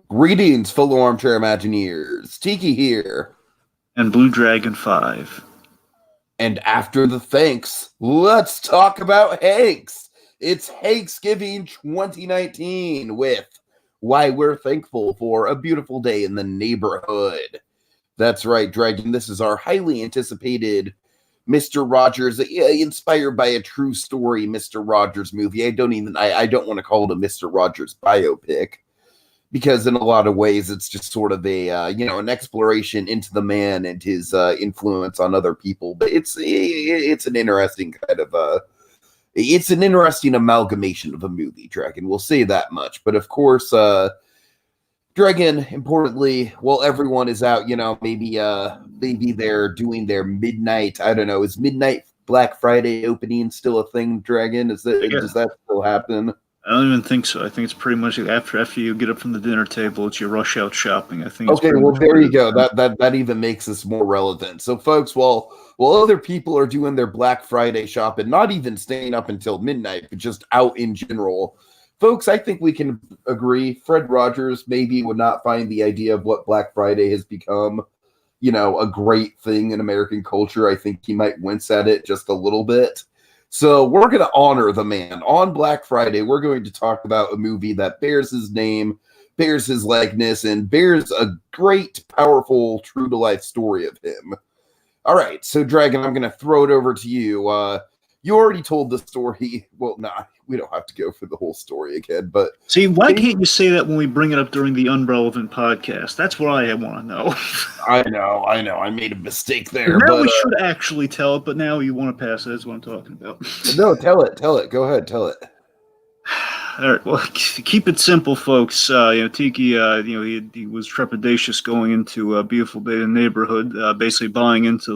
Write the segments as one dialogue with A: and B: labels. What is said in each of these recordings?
A: Greetings, fellow armchair Imagineers. Tiki here.
B: And BlueDragonFive.
A: And after the thanks, let's talk about Hanks. It's Hanksgiving 2019 with why we're thankful for a beautiful day in the neighborhood. That's right, Dragon. This is our highly anticipated Mr. Rogers, inspired by a true story Mr. Rogers movie. I don't want to call it a Mr. Rogers biopic, because in a lot of ways it's just sort of a an exploration into the man and his influence on other people. But it's an interesting kind of it's an interesting amalgamation of a movie, Dragon. We'll say that much. But of course, Dragon, importantly, while everyone is out, maybe they're doing their midnight. I don't know. Is midnight Black Friday opening still a thing, Dragon? Does that still happen?
B: I don't even think so. I think it's pretty much after you get up from the dinner table, it's your rush out shopping. I think.
A: Okay, well there you go. That even makes this more relevant. So, folks, while other people are doing their Black Friday shopping, not even staying up until midnight, but just out in general, folks, I think we can agree. Fred Rogers maybe would not find the idea of what Black Friday has become, a great thing in American culture. I think he might wince at it just a little bit. So we're going to honor the man. On Black Friday, we're going to talk about a movie that bears his name, bears his likeness, and bears a great, powerful, true-to-life story of him. All right, so Dragon, I'm going to throw it over to you. You already told the story. Well, we don't have to go for the whole story again. But
B: see, why can't you say that when we bring it up during the Unrelevant podcast? That's what I want to know.
A: I know. I made a mistake there.
B: Now we should actually tell it, but now you want to pass it. That's what I'm talking about.
A: No, tell it. Go ahead, tell it.
B: All right. Well, keep it simple, folks. Tiki, he was trepidatious going into a beautiful day in the neighborhood, basically buying into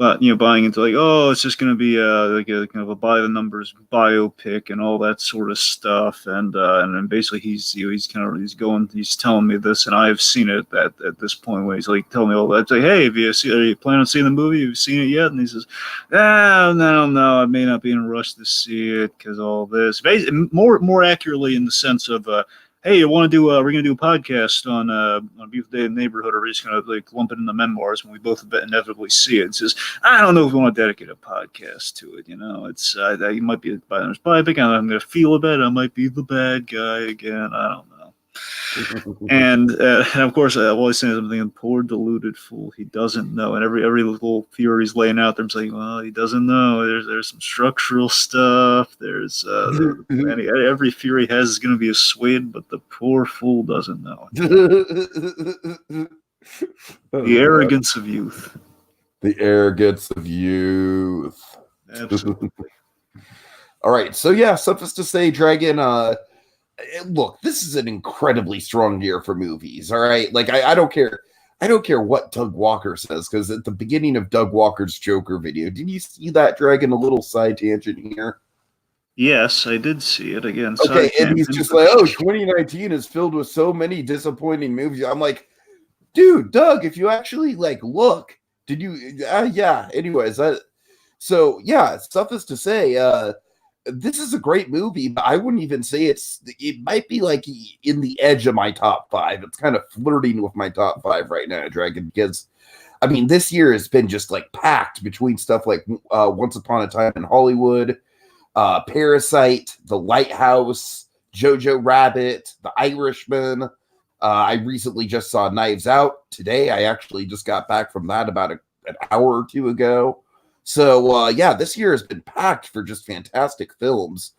B: like, oh, it's just going to be like a kind of a by the numbers biopic and all that sort of stuff, and then basically he's telling me this, and I've seen it at this point where he's like telling me all that. It's like, hey, are you planning on seeing the movie? Have you seen it yet? And he says, no, I may not be in a rush to see it because all this. Basically, more accurately in the sense of. Hey, we're gonna do a podcast on a beautiful day in the neighborhood, or we're just gonna like lump it in the memoirs when we both inevitably see it. It says, I don't know if we want to dedicate a podcast to it. It's it might be a biopic. I'm gonna feel about it. I might be the bad guy again. I don't know. and of course, I always say something. Poor deluded fool. He doesn't know. And every little theory he's laying out there, I'm saying, well, he doesn't know. There's some structural stuff. There's every theory has is going to be a swayed, but the poor fool doesn't know. The arrogance of youth.
A: The arrogance of youth.
B: Absolutely.
A: All right. So yeah, suffice to say, Dragon. Look, this is an incredibly strong year for movies. All right, like I don't care. I don't care what Doug Walker says, because at the beginning of Doug Walker's Joker video, did you see that, Dragon? A little side tangent here.
B: Yes, I did see it again.
A: Okay, and he's just like, "Oh, 2019 is filled with so many disappointing movies." I'm like, dude, Doug, if you actually look, did you? Yeah. Anyways, so yeah, suffice to say, this is a great movie, but I wouldn't even say it might be like in the edge of my top 5. It's kind of flirting with my top 5 right now, Dragon, because I mean, this year has been just packed between stuff like Once Upon a Time in Hollywood, Parasite, The Lighthouse, Jojo Rabbit, The Irishman. I recently just saw Knives Out today. I actually just got back from that about an hour or two ago. So, yeah, this year has been packed for just fantastic films.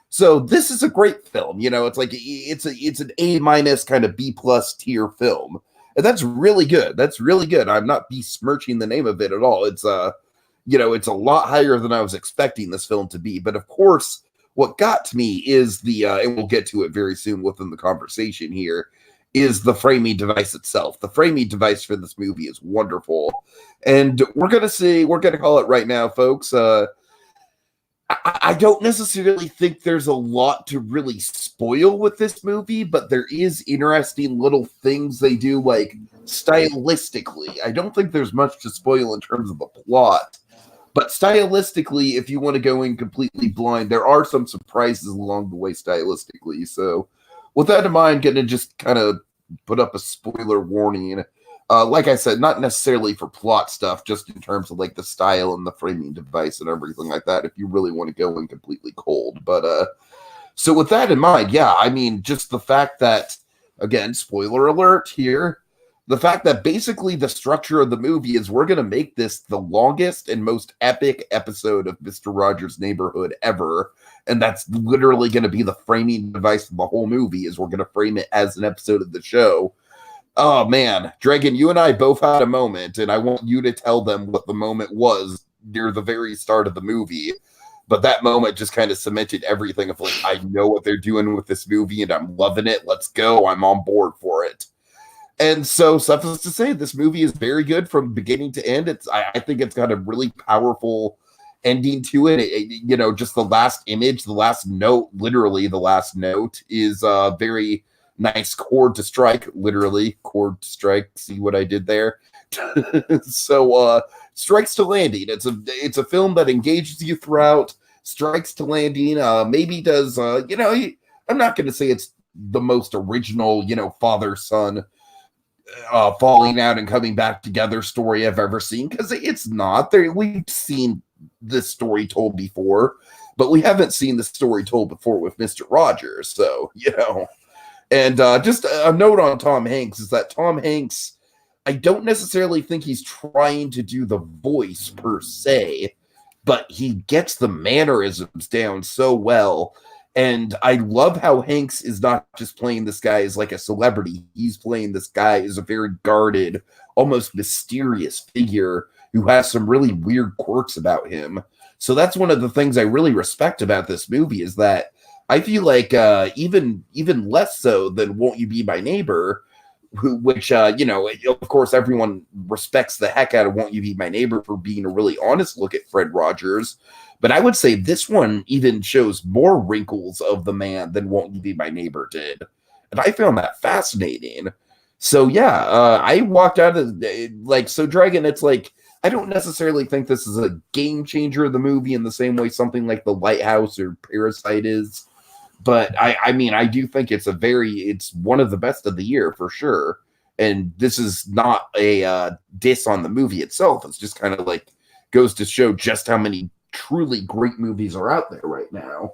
A: So this is a great film. It's an A- kind of B+ tier film. And that's really good. That's really good. I'm not besmirching the name of it at all. It's, it's a lot higher than I was expecting this film to be. But of course, what got to me is and we'll get to it very soon within the conversation here, is the framing device itself. The framing device for this movie is wonderful. And we're going to call it right now, folks. I don't necessarily think there's a lot to really spoil with this movie, but there is interesting little things they do, stylistically. I don't think there's much to spoil in terms of the plot. But stylistically, if you want to go in completely blind, there are some surprises along the way stylistically. So with that in mind, going to just kind of put up a spoiler warning. Like I said, not necessarily for plot stuff, just in terms of like the style and the framing device and everything like that, if you really want to go in completely cold. But so with that in mind, yeah, I mean, just the fact that, again, spoiler alert here, the fact that basically the structure of the movie is we're going to make this the longest and most epic episode of Mr. Rogers' Neighborhood ever. And that's literally going to be the framing device of the whole movie, is we're going to frame it as an episode of the show. Oh, man. Dragon, you and I both had a moment, and I want you to tell them what the moment was near the very start of the movie. But that moment just kind of cemented everything of like, I know what they're doing with this movie, and I'm loving it. Let's go. I'm on board for it. And so, suffice to say, this movie is very good from beginning to end. I think it's got a really powerful ending to it. Just the last image, the last note, literally the last note is very nice chord to strike, literally chord to strike. See what I did there? So strikes to landing. It's a film that engages you throughout, strikes to landing. Maybe does I'm not going to say it's the most original, father son falling out and coming back together story I've ever seen, because it's not. We've seen this story told before, but we haven't seen the story told before with Mr. Rogers. So and just a note on Tom Hanks is that Tom Hanks, I don't necessarily think he's trying to do the voice per se, but he gets the mannerisms down so well. And I love how Hanks is not just playing this guy as like a celebrity. He's playing this guy as a very guarded, almost mysterious figure who has some really weird quirks about him. So that's one of the things I really respect about this movie, is that I feel like even less so than Won't You Be My Neighbor, which, of course, everyone respects the heck out of Won't You Be My Neighbor for being a really honest look at Fred Rogers. But I would say this one even shows more wrinkles of the man than Won't You Be My Neighbor did. And I found that fascinating. So, yeah, I walked out of Dragon, it's like, I don't necessarily think this is a game changer of the movie in the same way something like The Lighthouse or Parasite is. But I mean, I do think it's one of the best of the year for sure. And this is not a diss on the movie itself. It's just kind of like goes to show just how many truly great movies are out there right now.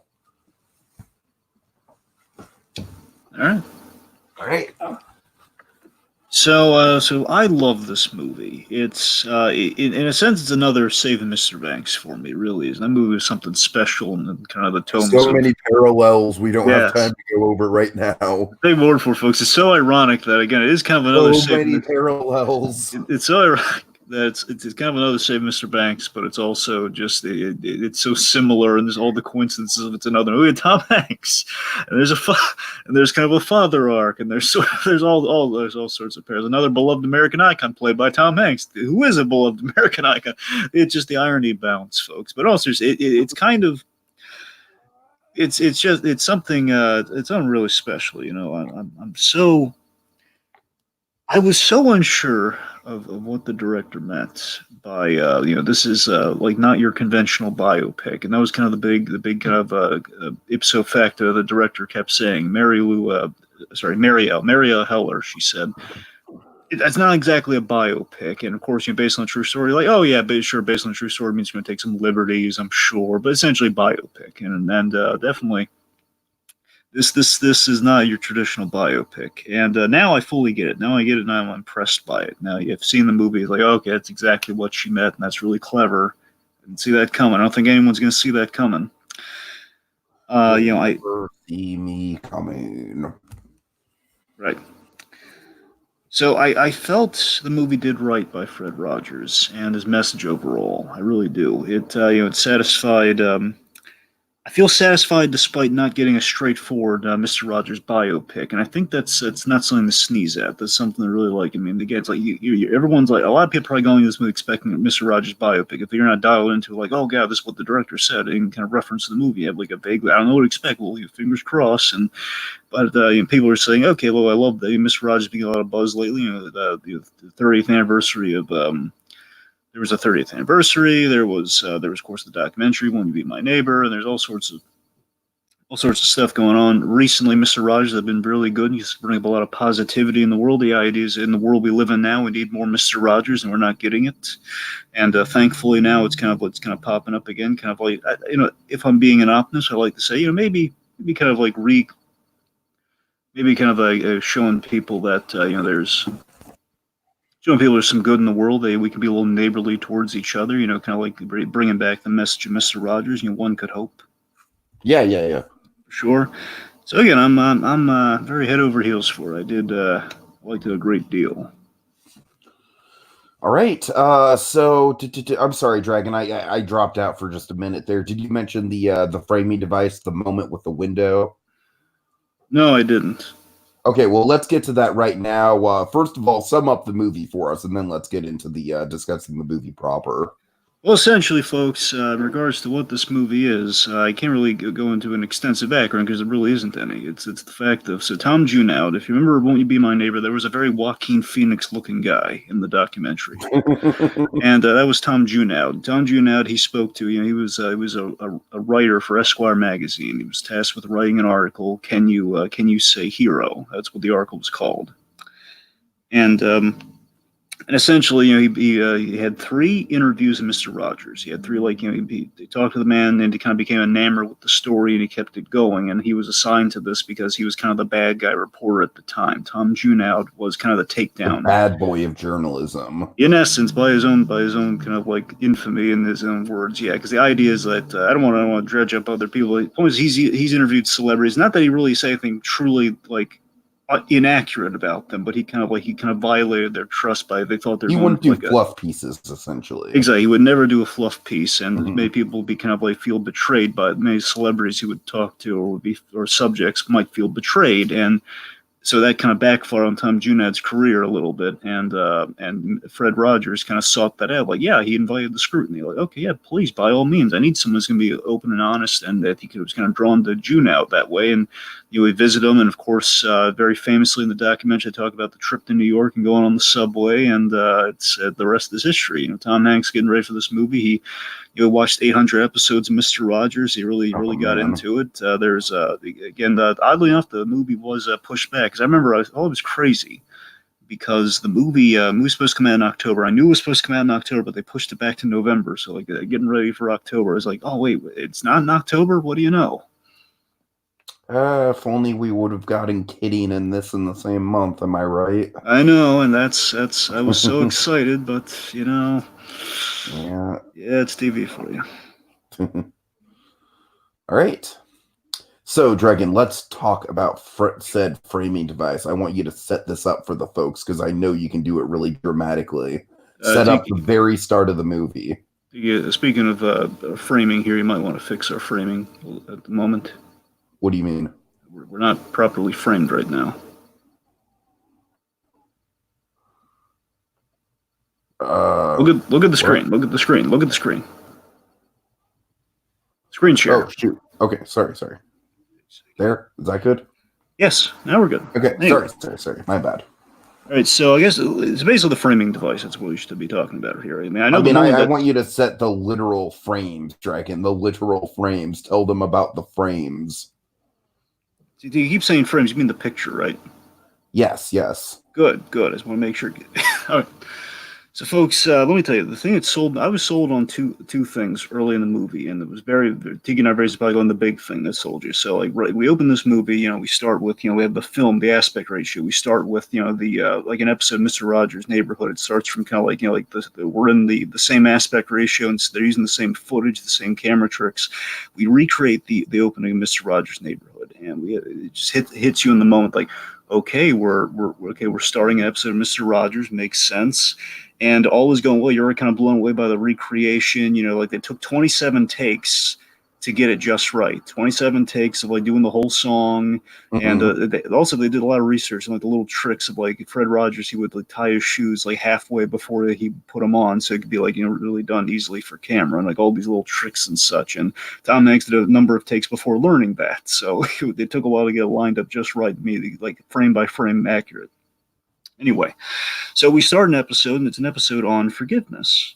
B: All right. So I love this movie. It's in a sense, it's another Saving Mr. Banks for me. It really is. That movie was something special, and kind of the tones.
A: So many parallels we don't have time to go over right now.
B: Big word for folks. It's so ironic that again, it is kind of another.
A: So many parallels.
B: It's so ironic that it's kind of another Saving Mr. Banks, but it's also just it's so similar, and there's all the coincidences of it's another movie. Tom Hanks, and there's kind of a father arc, and there's all sorts of pairs. Another beloved American icon played by Tom Hanks, who is a beloved American icon. It's just the irony abounds, folks. But also, it's kind of. It's something it's something really special. I was so unsure of what the director meant by this is like not your conventional biopic, and that was kind of the big kind of ipso facto the director kept saying. Marielle Heller, she said, that's not exactly a biopic, and of course, based on a true story. Like, oh yeah, but sure, based on a true story means you're going to take some liberties, I'm sure, but essentially biopic, and definitely. This is not your traditional biopic, and now I fully get it. Now I get it. Now I'm impressed by it. Now you've seen the movie, it's like, okay, that's exactly what she meant, and that's really clever. I didn't see that coming. I don't think anyone's going to see that coming. I
A: never see me coming.
B: Right. So I felt the movie did right by Fred Rogers and his message overall. I really do. It satisfied. I feel satisfied despite not getting a straightforward Mr. Rogers biopic, and I think that's not something to sneeze at. That's something to really like. I mean, again, it's like everyone's like, a lot of people are probably going to this movie expecting a Mr. Rogers biopic. If you're not dialed into like, oh god, this is what the director said, and kind of reference to the movie, you have like a vague, I don't know what to expect. Well, fingers crossed. But people are saying, okay, well, I love that Mr. Rogers being a lot of buzz lately. The 30th anniversary of there was a 30th anniversary. There was of course the documentary "Won't You Be My Neighbor," and there's all sorts of stuff going on. Recently, Mr. Rogers have been really good. He's bringing up a lot of positivity in the world. The idea is in the world we live in now, we need more Mr. Rogers, and we're not getting it. And thankfully now it's kind of popping up again. Kind of like, if I'm being an optimist, I like to say, maybe kind of like showing people that there's showing people there's some good in the world. We can be a little neighborly towards each other. Kind of like bringing back the message of Mr. Rogers. One could hope.
A: Yeah.
B: Sure. So again, I'm very head over heels for it. I did liked it a great deal.
A: All right. So I'm sorry, Dragon. I dropped out for just a minute there. Did you mention the framing device, the moment with the window?
B: No, I didn't.
A: Okay, well, let's get to that right now. First of all, sum up the movie for us, and then let's get into the discussing the movie proper.
B: Well, essentially, folks, in regards to what this movie is, I can't really go into an extensive background because there really isn't any. It's the fact of, so Tom Junow, if you remember Won't You Be My Neighbor, there was a very Joaquin Phoenix-looking guy in the documentary. And that was Tom Junow. Tom Junow, he spoke to, he was a writer for Esquire magazine. He was tasked with writing an article, Can You Say Hero? That's what the article was called. And essentially, he had 3 interviews of Mr. Rogers. He had 3, he talked to the man, and he kind of became enamored with the story, and he kept it going. And he was assigned to this because he was kind of the bad guy reporter at the time. Tom Junow was kind of the takedown,
A: the bad boy of journalism,
B: in essence, by his own kind of like infamy in his own words. Yeah, because the idea is that I don't want to dredge up other people. The point is, he's interviewed celebrities. Not that he really said anything truly inaccurate about them, but he kind of violated their trust by they thought
A: he wouldn't do fluff pieces, essentially.
B: Exactly, he would never do a fluff piece, and made people be kind of feel betrayed by many celebrities he would talk to, or subjects might feel betrayed, and so that kind of backfired on Tom Junod's career a little bit, and Fred Rogers kind of sought that out. He invited the scrutiny. Okay, yeah, please, by all means, I need someone who's going to be open and honest, and that he was kind of drawn to Junow that way. And we visit him, and of course, very famously in the documentary, I talk about the trip to New York and going on the subway, and it's the rest is history. Tom Hanks getting ready for this movie, he watched 800 episodes of Mr. Rogers. He really got into it. There's again, oddly enough, the movie was pushed back, because I remember it was crazy because the movie was supposed to come out in October. I knew it was supposed to come out in October, but they pushed it back to November. So getting ready for October, I was like, oh wait, it's not in October. What do you know?
A: If only we would have gotten Kitty and this in the same month. Am I right?
B: I know, and that's I was so excited, but
A: yeah,
B: it's TV for you.
A: All right. So, Dragon, let's talk about said framing device. I want you to set this up for the folks, because I know you can do it really dramatically. Set up the very start of the movie.
B: Yeah, speaking of framing here, you might want to fix our framing at the moment.
A: What do you mean?
B: We're not properly framed right now. Look at the screen. Look at the screen. Look at the screen. Screen share.
A: Oh, shoot. Okay, sorry. There? Is that good?
B: Yes, now we're good.
A: Okay, sorry. My bad.
B: All right, so I guess it's basically the framing device. That's what we should be talking about here.
A: I want you to set the literal frames, Dragon. The literal frames. Tell them about the frames.
B: You keep saying frames. You mean the picture, right?
A: Yes.
B: Good. I just want to make sure. All right. So, folks, let me tell you, the thing that sold, I was sold on two things early in the movie, and it was Tiki and I very probably on the big thing that sold you. So, we open this movie, we start with, we have the film, the aspect ratio. We start with, the an episode of Mr. Rogers' Neighborhood. It starts from kind of we're in the same aspect ratio, and they're using the same footage, the same camera tricks. We recreate the opening of Mr. Rogers' Neighborhood, and it just hits you in the moment, okay, we're starting an episode of Mr. Rogers, makes sense. And all was going well. You're kind of blown away by the recreation. They took 27 takes to get it just right. 27 takes of doing the whole song. And they did a lot of research on the little tricks of Fred Rogers. He would tie his shoes halfway before he put them on, so it could be really done easily for camera, and all these little tricks and such. And Tom Hanks did a number of takes before learning that, so it took a while to get it lined up just right, frame by frame accurate. Anyway, so we start an episode, and it's an episode on forgiveness.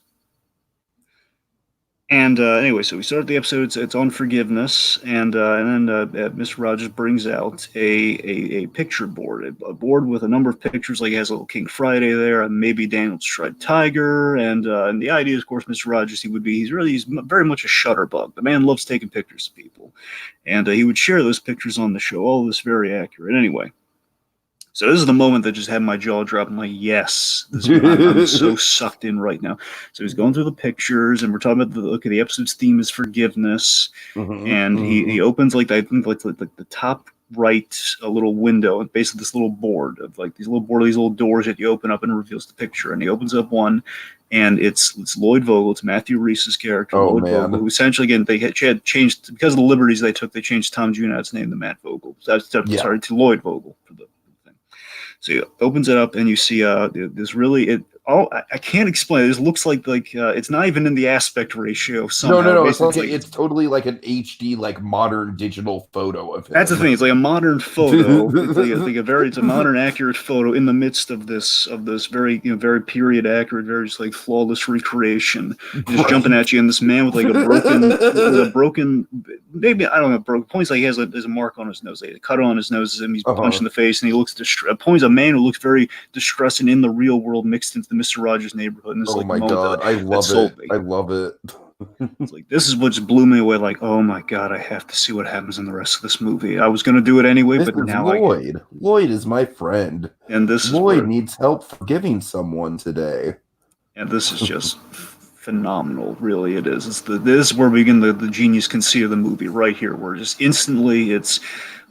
B: And anyway, so we start the episode. It's on forgiveness, and then Mr. Rogers brings out a picture board, a board with a number of pictures. Like he has a little King Friday there, and maybe Daniel's striped tiger, and the idea, is, of course, Mr. Rogers, he's very much a shutterbug. The man loves taking pictures of people, and he would share those pictures on the show. All this very accurate. Anyway. So this is the moment that just had my jaw drop. I'm like, yes, I'm so sucked in right now. So he's going through the pictures, and we're talking about the episode's theme is forgiveness, and he opens I think the top right a little window, and basically this little board of these little doors that you open up and it reveals the picture, and he opens up one. And it's Lloyd Vogel. It's Matthew Rhys's character, Lloyd Vogel, who essentially, again, they had changed, because of the liberties they took, they changed Tom Junod's name to Matt Vogel. Sorry, to Lloyd Vogel for the thing. So he opens it up, and you see this really I can't explain it. This looks like it's not even in the aspect ratio somehow.
A: No. It's totally like an HD, like modern digital photo of him.
B: That's the thing. It's like a modern photo. It's a modern, accurate photo in the midst of this very very period accurate, very just like flawless recreation, just jumping at you. And this man with like a broken, maybe I don't know, broken points. Like there's a mark on his nose, like a cut on his nose, and he's punched in the face, and he looks distressed. Points a man who looks very distressed and in the real world mixed into the Mr. Rogers neighborhood. And
A: oh my god, I love it. I love it.
B: It's like, this is what just blew me away. Like, oh my god, I have to see what happens in the rest of this movie. I was going to do it anyway, but now
A: Lloyd is my friend,
B: and
A: Lloyd needs help forgiving someone today.
B: And this is just phenomenal. Really, it is. This is where we begin the genius conceit of the movie right here. Where just instantly it's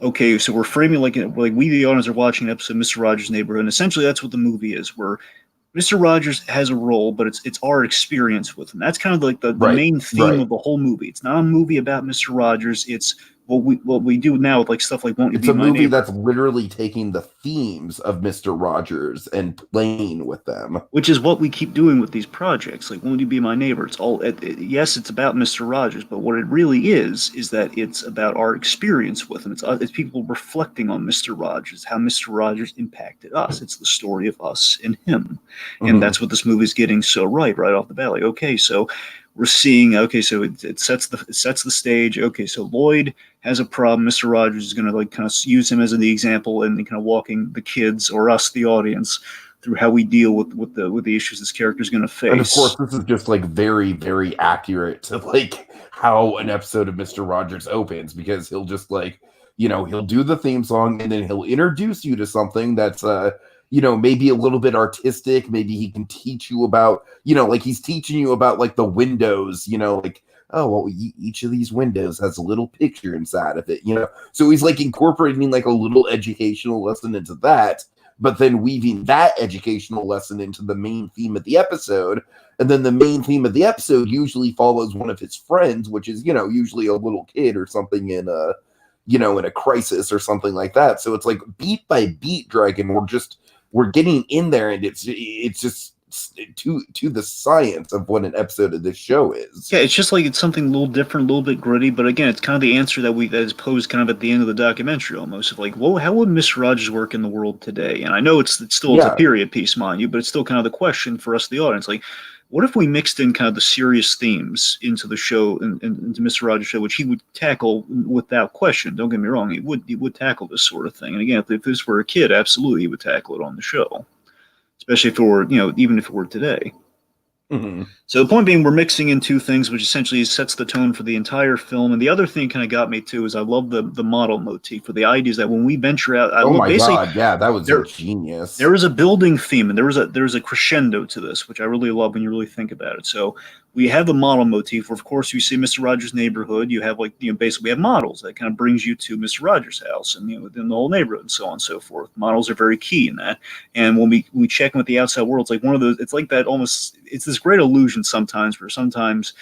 B: okay. So we're framing like we the audience are watching an episode of Mr. Rogers' Neighborhood, and essentially that's what the movie is. Where Mr. Rogers has a role, but it's our experience with him. That's kind of like the main theme of the whole movie. It's not a movie about Mr. Rogers. It's what we do now with like stuff like Won't You Be My Neighbor. It's a movie
A: that's literally taking the themes of Mr. Rogers and playing with them.
B: Which is what we keep doing with these projects. Like Won't You Be My Neighbor? It's all yes, it's about Mr. Rogers, but what it really is that it's about our experience with him. It's people reflecting on Mr. Rogers, how Mr. Rogers impacted us. It's the story of us and him. And that's what this movie's getting so right off the bat. Like, okay, so we're seeing, so it sets the stage. Okay, so Lloyd has a problem. Mr. Rogers is going to kind of use him as the example and kind of walking the kids or us, the audience, through how we deal with the issues this character is going to face.
A: And of course, this is just like very, very accurate to like how an episode of Mr. Rogers opens, because he'll just he'll do the theme song and then he'll introduce you to something that's maybe a little bit artistic. Maybe he can teach you about, like he's teaching you about like the windows, like, oh, well, each of these windows has a little picture inside of it, So he's like incorporating like a little educational lesson into that, but then weaving that educational lesson into the main theme of the episode. And then the main theme of the episode usually follows one of his friends, which is, usually a little kid or something in a crisis or something like that. So it's like beat by beat, Dragon. We're getting in there, and it's just to the science of what an episode of this show is.
B: Yeah, it's just like it's something a little different, a little bit gritty, but again, it's kind of the answer that is posed kind of at the end of the documentary almost, of like, well, how would Mr. Rogers work in the world today? And I know it's a period piece, mind you, but it's still kind of the question for us, the audience, like, what if we mixed in kind of the serious themes into the show and into Mr. Rogers' show, which he would tackle without question. Don't get me wrong, he would tackle this sort of thing. And again, if this were a kid, absolutely he would tackle it on the show, especially if it were, even if it were today.
A: Mm-hmm.
B: So the point being, we're mixing in two things, which essentially sets the tone for the entire film. And the other thing kind of got me too is I love the model motif, for the idea is that when we venture out,
A: that was genius.
B: There is a building theme, and there's a crescendo to this, which I really love when you really think about it. So we have the model motif, where of course you see Mr. Rogers' Neighborhood. You have basically we have models that kind of brings you to Mr. Rogers' house and within the whole neighborhood and so on and so forth. Models are very key in that. And when we check in with the outside world, it's like one of those. It's like that almost. It's this great illusion sometimes, where sometimes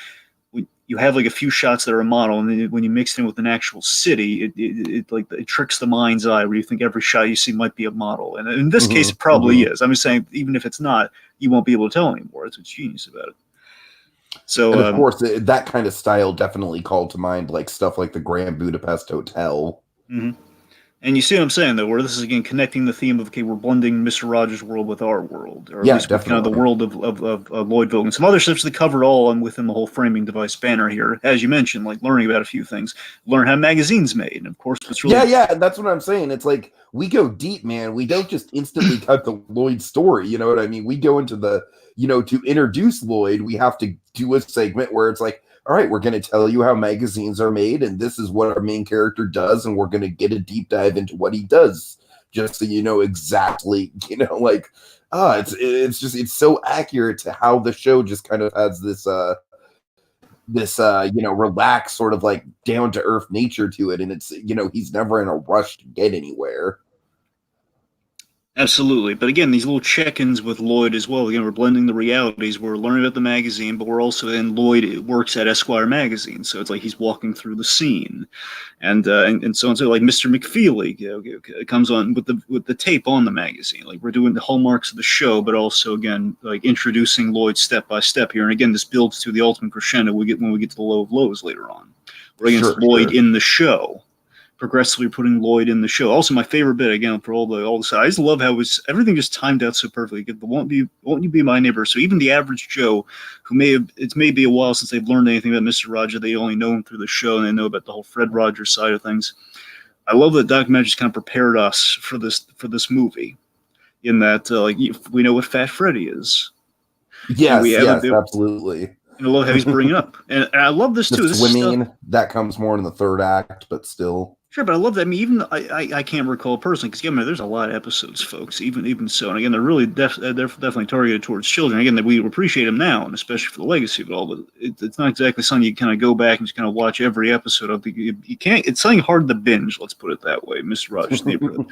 B: you have like a few shots that are a model, and then when you mix it in with an actual city, it tricks the mind's eye, where you think every shot you see might be a model. And in this case, it probably is. I'm just saying, even if it's not, you won't be able to tell anymore. That's what's genius about it. So,
A: and of course, that kind of style definitely called to mind like stuff like the Grand Budapest Hotel.
B: Mm-hmm. And you see what I'm saying, though, where this is, again, connecting the theme of, okay, we're blending Mr. Rogers' world with our world, or at
A: Yeah,
B: least with kind of the
A: definitely.
B: world of Lloydville. And some other stuff that covered all and within the whole framing device banner here, as you mentioned, like learning about a few things, learn how magazines made. And, of course, what's
A: Yeah,
B: really
A: yeah, that's what I'm saying. It's like we go deep, man. We don't just instantly cut the Lloyd story. You know what I mean? We go into the, to introduce Lloyd, we have to do a segment where it's like, all right, we're going to tell you how magazines are made, and this is what our main character does, and we're going to get a deep dive into what he does, just so you know exactly, like, it's so accurate to how the show just kind of has this relaxed sort of like down to earth nature to it, and it's he's never in a rush to get anywhere.
B: Absolutely. But again, these little check-ins with Lloyd as well. Again, we're blending the realities. We're learning about the magazine, but we're also in Lloyd works at Esquire magazine. So it's like he's walking through the scene. And so on. So like Mr. McFeely comes on with the tape on the magazine. Like we're doing the hallmarks of the show, but also again like introducing Lloyd step by step here. And again, this builds to the ultimate crescendo when we get to the low of lows later on. We're against Lloyd in the show, progressively putting Lloyd in the show. Also, my favorite bit again for all the I just love how everything just timed out so perfectly. The won't you be my neighbor? So even the average Joe, who may be a while since they've learned anything about Mr. Rogers, they only know him through the show and they know about the whole Fred Rogers side of things. I love that documentary just kind of prepared us for this movie, in that we know what Fat Freddy is.
A: Yes, absolutely.
B: And I love how he's bringing up, and I love this too.
A: The swimming that comes more in the third act, but still.
B: Sure, but I love that. I mean, even I can't recall personally because again, there's a lot of episodes, folks. Even so, and again, they're really they're definitely targeted towards children. Again, that we appreciate them now, and especially for the legacy of it all. But it's not exactly something you kind of go back and just kind of watch every episode of. You can't. It's something hard to binge. Let's put it that way, Mr. Rogers' Neighborhood.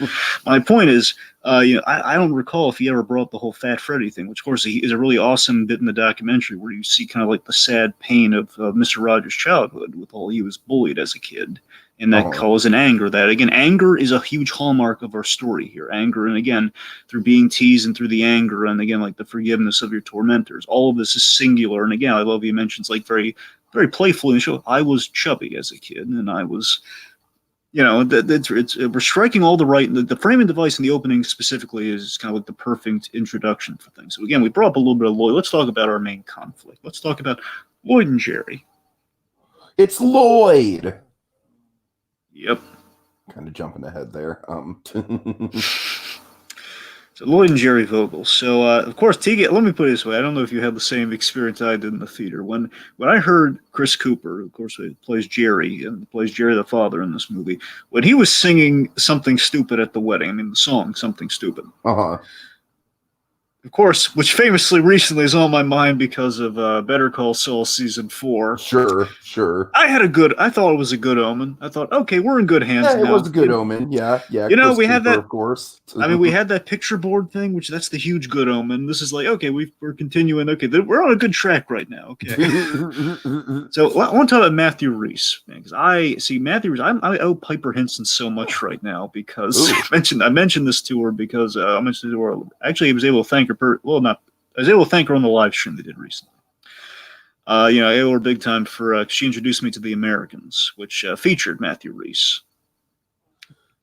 B: My point is, I don't recall if he ever brought up the whole Fat Freddy thing, which of course is a really awesome bit in the documentary where you see kind of like the sad pain of Mr. Rogers' childhood with all he was bullied as a kid. And that cause and anger. That again, anger is a huge hallmark of our story here. Anger, and again, through being teased and through the anger, and again, like the forgiveness of your tormentors. All of this is singular. And again, I love he mentions like very, very playfully in the show. I was chubby as a kid, and I was, we're striking all the right. The framing device in the opening specifically is kind of like the perfect introduction for things. So again, we brought up a little bit of Lloyd. Let's talk about our main conflict. Let's talk about Lloyd and Jerry.
A: It's Lloyd.
B: Yep.
A: Kind of jumping ahead there.
B: So Lloyd and Jerry Vogel. So of course, Tiki. Let me put it this way: I don't know if you had the same experience I did in the theater when I heard Chris Cooper, of course, who plays Jerry and plays Jerry the father in this movie, when he was singing "Something Stupid" at the wedding. I mean, the song "Something Stupid." Of course, which famously recently is on my mind because of Better Call Saul season 4.
A: Sure.
B: I thought it was a good omen. I thought, okay, we're in good hands now.
A: It was a good omen. Yeah.
B: Chris we had that,
A: of course.
B: I mean, we had that picture board thing, which that's the huge good omen. This is like, okay, we're continuing. Okay, we're on a good track right now. Okay. So I want to talk about Matthew Rhys, because I see Matthew Rhys. I owe Piper Henson so much right now because I mentioned this to her because I mentioned to her. Actually, he was able to thank her. I was able to thank her on the live stream they did recently. I owe her big time for she introduced me to The Americans, which featured Matthew Rhys.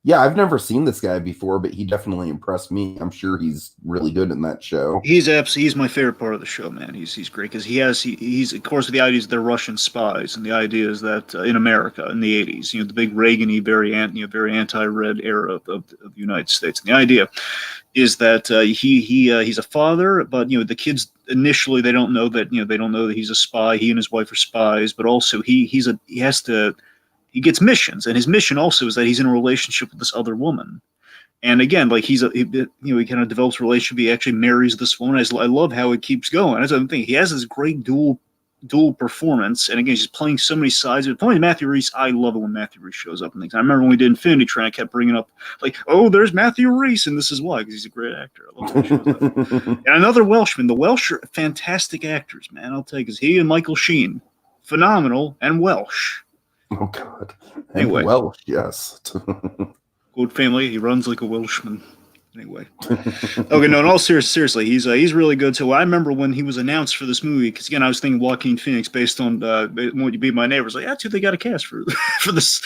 A: Yeah, I've never seen this guy before, but he definitely impressed me. I'm sure he's really good in that show.
B: He's my favorite part of the show, man. He's great because he's of course the idea is they're Russian spies, and the idea is that in America in the 80s, the big Reagan-y, very anti-red era of the United States. And the idea is that he's a father, but the kids initially they don't know that he's a spy. He and his wife are spies, but also he gets missions, and his mission also is that he's in a relationship with this other woman. And again, like he kind of develops a relationship. He actually marries this woman. I love how it keeps going. That's what I'm thinking. He has this great dual performance, and again, he's playing so many sides. But playing Matthew Rhys, I love it when Matthew Rhys shows up and things. I remember when we did Infinity Train, I kept bringing up like, oh, there's Matthew Rhys, and this is why, because he's a great actor. I love when he shows up. And another Welshman. The Welsh are fantastic actors, man. I'll tell you, because he and Michael Sheen, phenomenal, and Welsh.
A: Oh God!
B: Anyway,
A: Welsh, yes.
B: Good family. He runs like a Welshman. Anyway, okay, no. In all seriously, he's really good. So I remember when he was announced for this movie, because again, I was thinking Joaquin Phoenix based on "Won't You Be My Neighbor." I was like, that's who they got to cast for this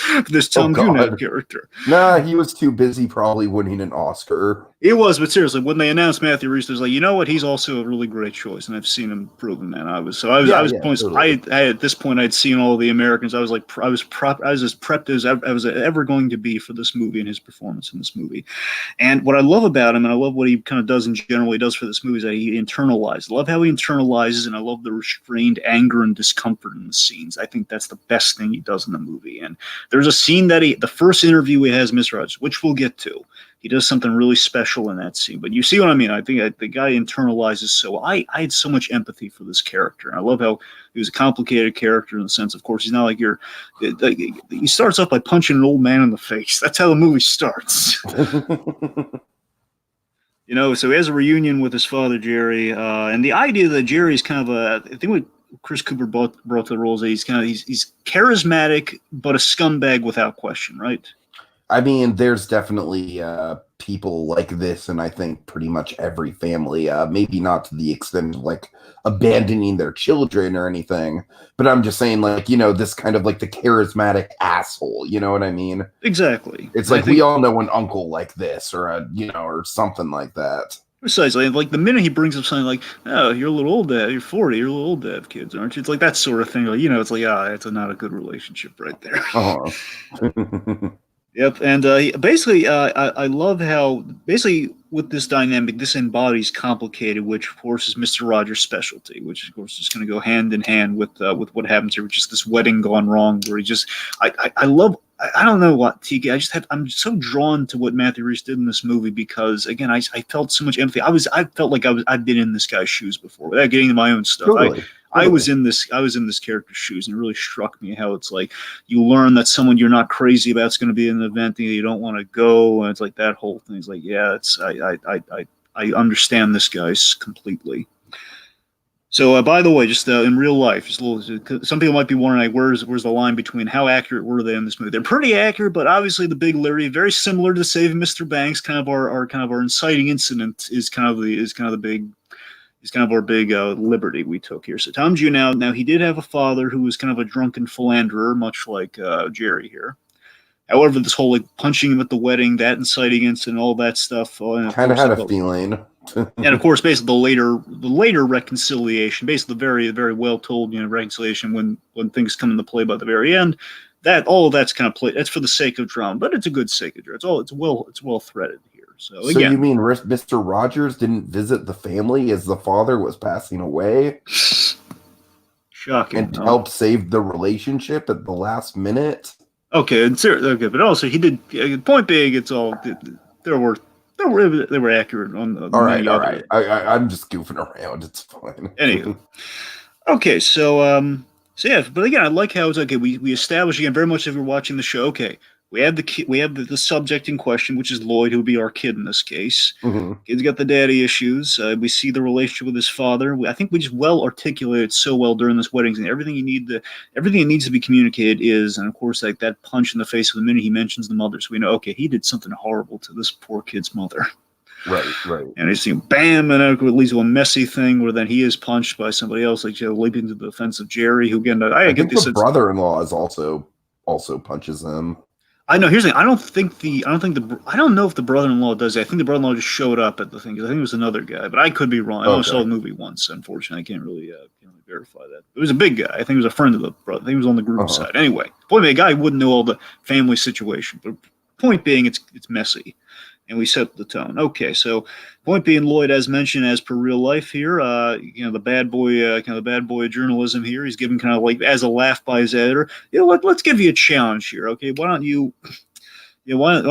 B: Tom Gunab character.
A: Nah, he was too busy probably winning an Oscar.
B: It was, but seriously, when they announced Matthew Rhys, I was like, you know what? He's also a really great choice, and I've seen him proven that. I was
A: Totally.
B: at this point, I'd seen all the Americans. I was like, I was as prepped as I was ever going to be for this movie and his performance in this movie. And what I love about him, and I love what he kind of does in general, he does for this movie, is that he internalizes. I love how he internalizes, and I love the restrained anger and discomfort in the scenes. I think that's the best thing he does in the movie. And there's a scene that the first interview he has, Mr. Rogers, which we'll get to. He does something really special in that scene. But you see what I mean? I think the guy internalizes. So I had so much empathy for this character. And I love how he was a complicated character in the sense, of course, he's not like he starts off by punching an old man in the face. That's how the movie starts. So he has a reunion with his father, Jerry. And the idea that Jerry's kind of I think what Chris Cooper brought to the role is he's charismatic, but a scumbag without question, right?
A: I mean, there's definitely people like this, and I think pretty much every family, maybe not to the extent of like abandoning their children or anything, but I'm just saying, like, this kind of like the charismatic asshole, you know what I mean?
B: Exactly.
A: It's like we all know an uncle like this, or or something like that.
B: Precisely. Like the minute he brings up something like, "Oh, you're a little old to have, you're 40, you're a little old to have kids, aren't you?" It's like that sort of thing. Like, it's like, it's not a good relationship right there.
A: Uh-huh.
B: Yep, and basically, I love how basically with this dynamic, this embodies complicated, which of course is Mr. Rogers' specialty, which of course is going to go hand in hand with what happens here, which is this wedding gone wrong, where he just, I love. I don't know what, Tiki. I'm so drawn to what Matthew Rhys did in this movie because again, I felt so much empathy. I felt like I've been in this guy's shoes before without getting into my own stuff.
A: Totally.
B: I was in this character's shoes, and it really struck me how it's like you learn that someone you're not crazy about is going to be in an event and you don't want to go, and it's like that whole thing. It's like, yeah, I understand this guy's completely. So, by the way, just in real life, just a little. Some people might be wondering, like, where's the line between how accurate were they in this movie? They're pretty accurate, but obviously the big Larry, very similar to Saving Mr. Banks. Kind of our inciting incident is kind of our big liberty we took here. So Tom Jew now he did have a father who was kind of a drunken philanderer, much like Jerry here. However, this whole like punching him at the wedding, that inciting incident, all that stuff.
A: Kind of had a feeling.
B: And of course, basically the later reconciliation, basically the very, very well told reconciliation when things come into play by the very end. That all of that's kind of played. That's for the sake of drama, but it's a good sake of drama. It's well threaded. So again,
A: you mean Mr. Rogers didn't visit the family as the father was passing away?
B: Shocking.
A: And helped save the relationship at the last minute?
B: Okay, but also he did. Point being, it's all they were accurate on.
A: All right. I'm just goofing around. It's fine.
B: Anywho, okay, so yeah, but again, I like how it's okay. We establish again very much if you're watching the show. Okay. We have the subject in question, which is Lloyd, who would be our kid in this case.
A: Mm-hmm.
B: Kid's got the daddy issues. We see the relationship with his father. I think we just well articulated so well during this wedding scene. Everything that needs to be communicated is, and of course, like that punch in the face of the minute he mentions the mother, so we know, okay, he did something horrible to this poor kid's mother.
A: Right.
B: And it's bam, and it leads to a messy thing where then he is punched by somebody else, like leaping to the defense of Jerry, who again, I
A: think the brother-in-law is also punches him.
B: I know. Here's the thing. I don't know if the brother-in-law does it. I think the brother-in-law just showed up at the thing because I think it was another guy, but I could be wrong. I only saw the movie once. Unfortunately, I can't really verify that. It was a big guy. I think it was a friend of the brother. I think he was on the group side. Anyway, point being, a guy wouldn't know all the family situation, but point being, it's messy. And we set the tone. Okay, so point being, Lloyd, as mentioned, as per real life here, the bad boy of journalism here. He's given kind of like as a laugh by his editor. Let's give you a challenge here. Okay, why don't you do one of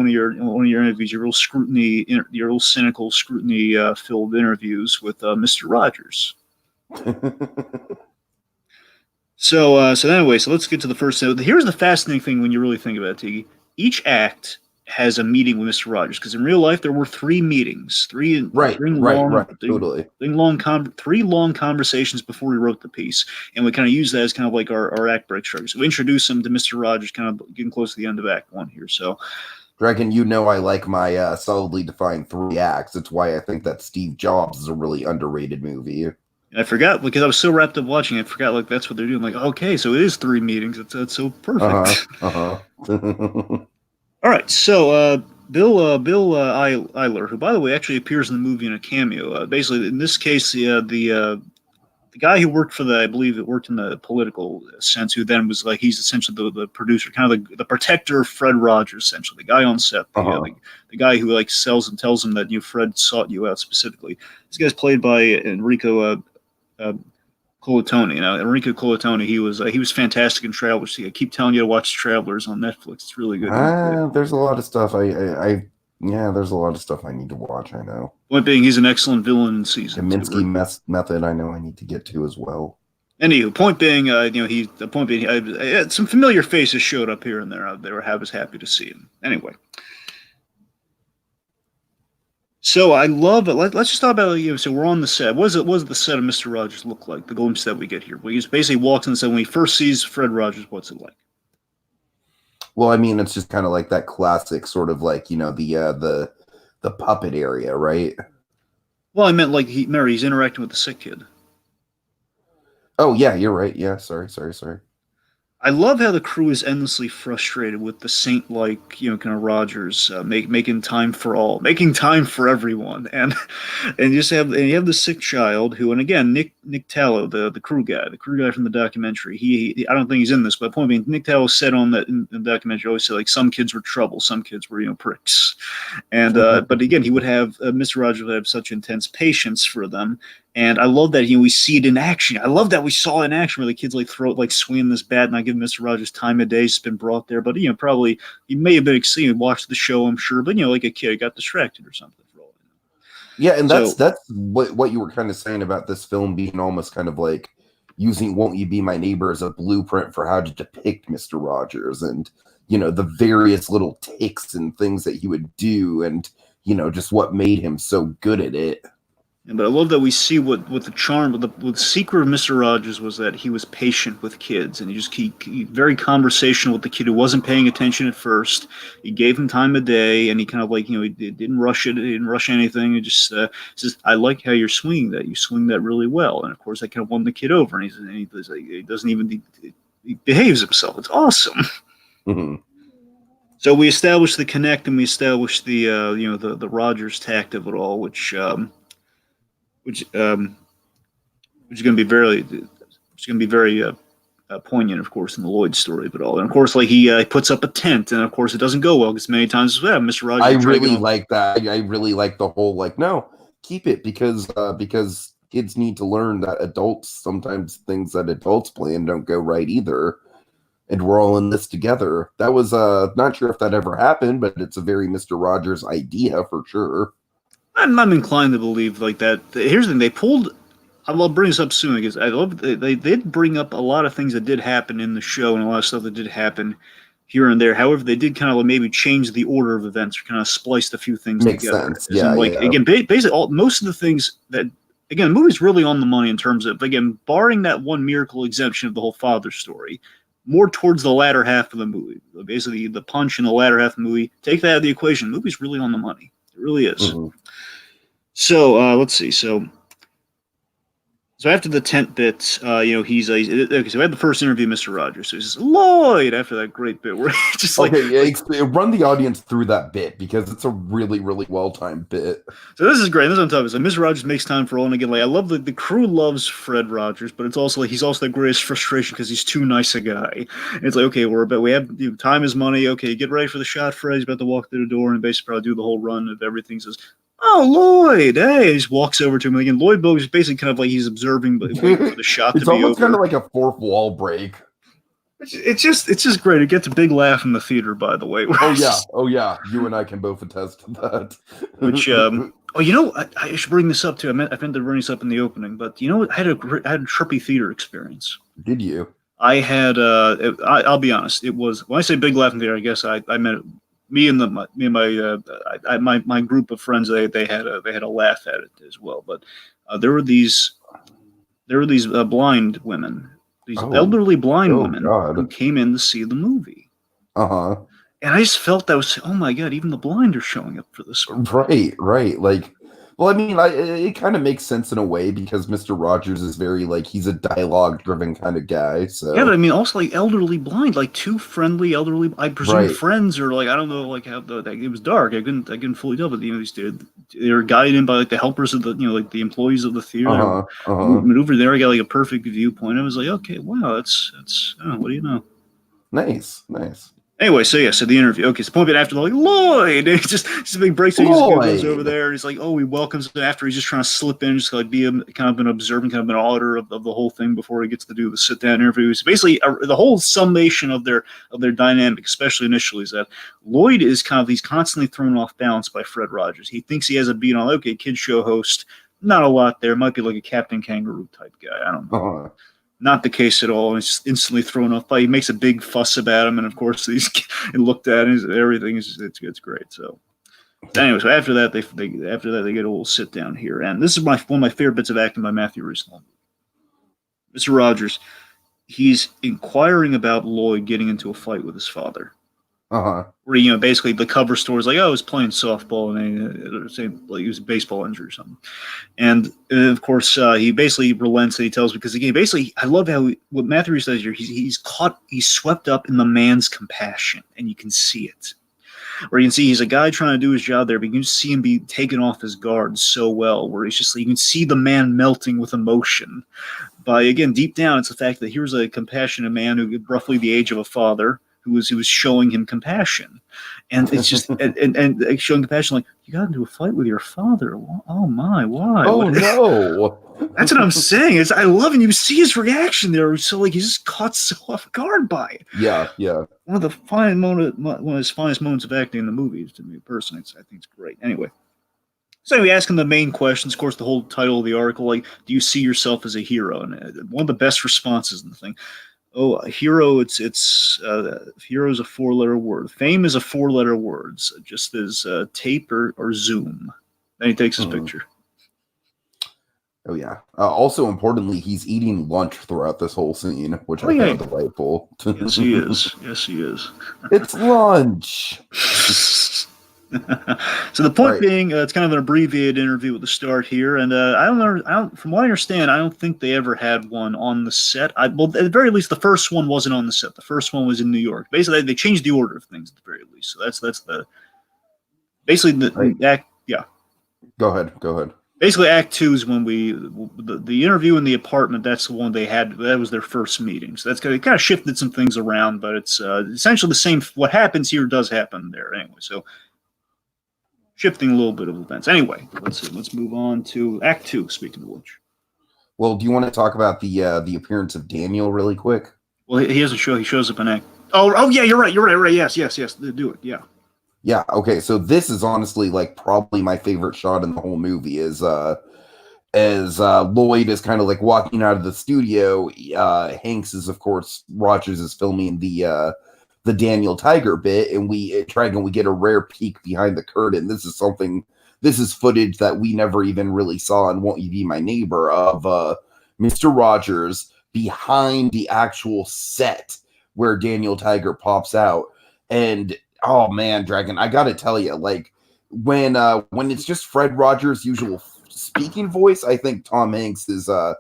B: your interviews, your real cynical scrutiny filled interviews with Mr. Rogers. So anyway, let's get to the first. So here's the fascinating thing when you really think about it, Tiki. Each act has a meeting with Mr. Rogers because in real life there were three meetings, three long conversations before he wrote the piece, and we kind of use that as kind of like our act break structure. So we introduce him to Mr. Rogers, kind of getting close to the end of Act 1 here. So
A: Dragon, you know I like my solidly defined 3 acts. It's why I think that Steve Jobs is a really underrated movie.
B: And I forgot because I was so wrapped up watching. I forgot like that's what they're doing. Like, okay, so it is 3 meetings. It's so perfect. All right, so Bill Eiler, who by the way actually appears in the movie in a cameo. Basically, in this case, the guy who worked for I believe it worked in the political sense, who then was like he's essentially the producer, kind of the protector of Fred Rogers, essentially the guy on set, the guy who like sells and tells him that Fred sought you out specifically. This guy's played by Enrico Colantoni. Now Enrico Colantoni, he was fantastic in Travelers. I keep telling you to watch Travelers on Netflix. It's really good.
A: There's a lot of stuff there's a lot of stuff I need to watch. I know.
B: Point being, he's an excellent villain in season.
A: Kaminsky method. I know I need to get to as well.
B: Anywho, point being, some familiar faces showed up here and there. I was happy to see him. Anyway, so I love it. Let's just talk about so we're on the set. What does the set of Mister Rogers look like? The glimpse that we get here. Well, he basically walks in and said when he first sees Fred Rogers, what's it like?
A: Well, I mean, it's just kind of like that classic sort of like the puppet area, right?
B: Well, I meant like he's interacting with the sick kid.
A: Oh yeah, you're right. Yeah, sorry.
B: I love how the crew is endlessly frustrated with the saint-like, kind of Rogers making time for all, making time for everyone, and you have the sick child who, and again, Nick Tallow, the crew guy from the documentary. He I don't think he's in this, but the point being, Nick Tallow said on that in the documentary, always said like some kids were trouble, some kids were pricks, and but again, he would have Mr. Rogers would have such intense patience for them. And I love that we see it in action. I love that we saw it in action where the kids swinging this bat and I give Mr. Rogers time of day. It's been brought there, but probably he may have been excited, watched the show, I'm sure, but like a kid got distracted or something.
A: Yeah, and that's what you were kind of saying about this film being almost kind of like using "Won't You Be My Neighbor" as a blueprint for how to depict Mr. Rogers and the various little ticks and things that he would do, and just what made him so good at it.
B: But I love that we see what the charm, what the secret of Mr. Rogers was that he was patient with kids, and he very conversational with the kid who wasn't paying attention at first. He gave him time of day, and he kind of he didn't rush it, he didn't rush anything. He just says, "I like how you're swinging that. You swing that really well." And of course, that kind of won the kid over. And he doesn't even he behaves himself. It's awesome.
A: Mm-hmm.
B: So we established the connect, and we established the the Rogers tact of it all, which is going to be very poignant, of course, in the Lloyd story of it all. And of course, he puts up a tent, and of course, it doesn't go well because many times, Mr. Rogers.
A: I really like that. I really like the whole no, keep it because kids need to learn that adults sometimes things that adults plan don't go right either, and we're all in this together. That was not sure if that ever happened, but it's a very Mr. Rogers idea for sure.
B: I'm inclined to believe like that. Here's the thing: they pulled. I'll bring this up soon because I love they did bring up a lot of things that did happen in the show and a lot of stuff that did happen here and there. However, they did kind of maybe change the order of events or kind of spliced a few things
A: Makes
B: together.
A: Sense. Yeah,
B: Again, basically, most of the things that the movie's really on the money in terms of barring that one miracle exemption of the whole father story. More towards the latter half of the movie, basically the punch in the latter half of the movie. Take that out of the equation. The movie's really on the money. It really is.
A: Mm-hmm.
B: So let's see. So after the tent bit, he's okay. So we had the first interview, with Mr. Rogers. So he says Lloyd after that great bit where he just
A: run the audience through that bit because it's a really really well timed bit.
B: So this is great. This is on top of it. So Mr. Rogers makes time for all, and again, I love the crew loves Fred Rogers, but it's also he's also the greatest frustration because he's too nice a guy. And it's okay, we have time is money. Okay, get ready for the shot. Fred, he's about to walk through the door and basically probably do the whole run of everything. Says, "Oh, Lloyd, hey!" He just walks over to him again. Lloyd Bogue is basically kind of like he's observing, but waiting for the shot to be over.
A: It's almost kind of like a fourth wall break.
B: It's just great. It gets a big laugh in the theater, by the way.
A: Oh yeah. You and I can both attest to that.
B: Which I should bring this up too. I meant to bring this up in the opening, but I had a trippy theater experience.
A: Did you?
B: I had. I'll be honest. It was when I say big laugh in the theater. I guess I meant. Me and my group of friends, they had a laugh at it as well. But there were these blind women, these elderly blind women who came in to see the movie. And I just felt that was, oh my God, even the blind are showing up for this one.
A: Right. Like, well, I mean, it kind of makes sense in a way because Mr. Rogers is very like he's a dialogue-driven kind of guy.
B: Yeah, but I
A: So,
B: mean, also like elderly blind, like two friendly elderly, I presume
A: right.
B: friends or like I don't know, like how it was dark. I couldn't fully tell, but they were guided in by like the helpers of the like the employees of the theater. They were
A: Uh-huh. Uh-huh.
B: maneuvered there. I got like a perfect viewpoint. I was like, okay, wow, that's oh, what do you know?
A: Nice. Nice.
B: Anyway, so yeah, so the interview. Okay, so the point being after, they're like, Lloyd! And just a big break, so he just goes over
A: Lloyd.
B: there, and he's like, oh, he welcomes him after he's just trying to slip in, just like be kind of an observant, kind of an auditor of the whole thing before he gets to do the sit-down interview. So basically, the whole summation of their dynamic, especially initially, is that Lloyd is he's constantly thrown off balance by Fred Rogers. He thinks he has a beat on, okay, kid show host, not a lot there, might be like a Captain Kangaroo type guy, I don't know.
A: Uh-huh.
B: Not the case at all. And it's just instantly thrown off by. He makes a big fuss about him, and of course he's looked at and everything is it's great. So anyway, so after that they get a little sit down here, and this is one of my favorite bits of acting by Matthew Rhys. Mr. Rogers, he's inquiring about Lloyd getting into a fight with his father.
A: Uh-huh.
B: Where basically the cover story is like, oh, I was playing softball and like he was a baseball injury or something. And of course, he basically relents and he tells, because again, basically, I love what Matthew Rhys does here. He's swept up in the man's compassion, and you can see it. Where you can see he's a guy trying to do his job there, but you can see him be taken off his guard so well, where he's just, you can see the man melting with emotion. But again, deep down, it's the fact that here's a compassionate man who, roughly the age of a father, who was showing him compassion, and it's just and showing compassion, like, you got into a fight with your father. Oh my, why?
A: Oh no!
B: That's what I'm saying. I love it. You see his reaction there. So like he's just caught so off guard by it.
A: Yeah.
B: One of his finest moments of acting in the movie, to me personally. I think it's great. Anyway. So we ask him the main questions. Of course, the whole title of the article, like, do you see yourself as a hero? And one of the best responses in the thing. Oh, a hero! Hero is a 4-letter word. Fame is a 4-letter word, so just as tape or Zoom. Then he takes his picture.
A: Oh yeah. Also, importantly, he's eating lunch throughout this whole scene, which I found delightful.
B: Yes, he is. Yes, he is.
A: It's lunch.
B: So the point being, it's kind of an abbreviated interview at the start here, and I don't know. From what I understand, I don't think they ever had one on the set. Well, at the very least, the first one wasn't on the set. The first one was in New York. Basically, they changed the order of things at the very least. So that's the basically the act. Yeah.
A: Go ahead.
B: Basically, Act 2 is when the interview in the apartment. That's the one they had. That was their first meeting. So that's kind of shifted some things around, but it's essentially the same. What happens here does happen there anyway. So. Shifting a little bit of events. Anyway, let's move on to Act 2, speaking of which.
A: Well, do you want to talk about the appearance of Daniel really quick?
B: Well, he has a show. He shows up in Act. Oh yeah, you're right. Yes. Do it. Yeah.
A: Yeah. Okay. So this is honestly like probably my favorite shot in the whole movie is as Lloyd is kind of like walking out of the studio. Hanks is, of course, Rogers is filming the Daniel Tiger bit, and we get a rare peek behind the curtain. This is footage that we never even really saw in Won't You Be My Neighbor of Mr. Rogers behind the actual set where Daniel Tiger pops out. And oh man, Dragon, I gotta tell you, like when it's just Fred Rogers' usual speaking voice, I think Tom Hanks is I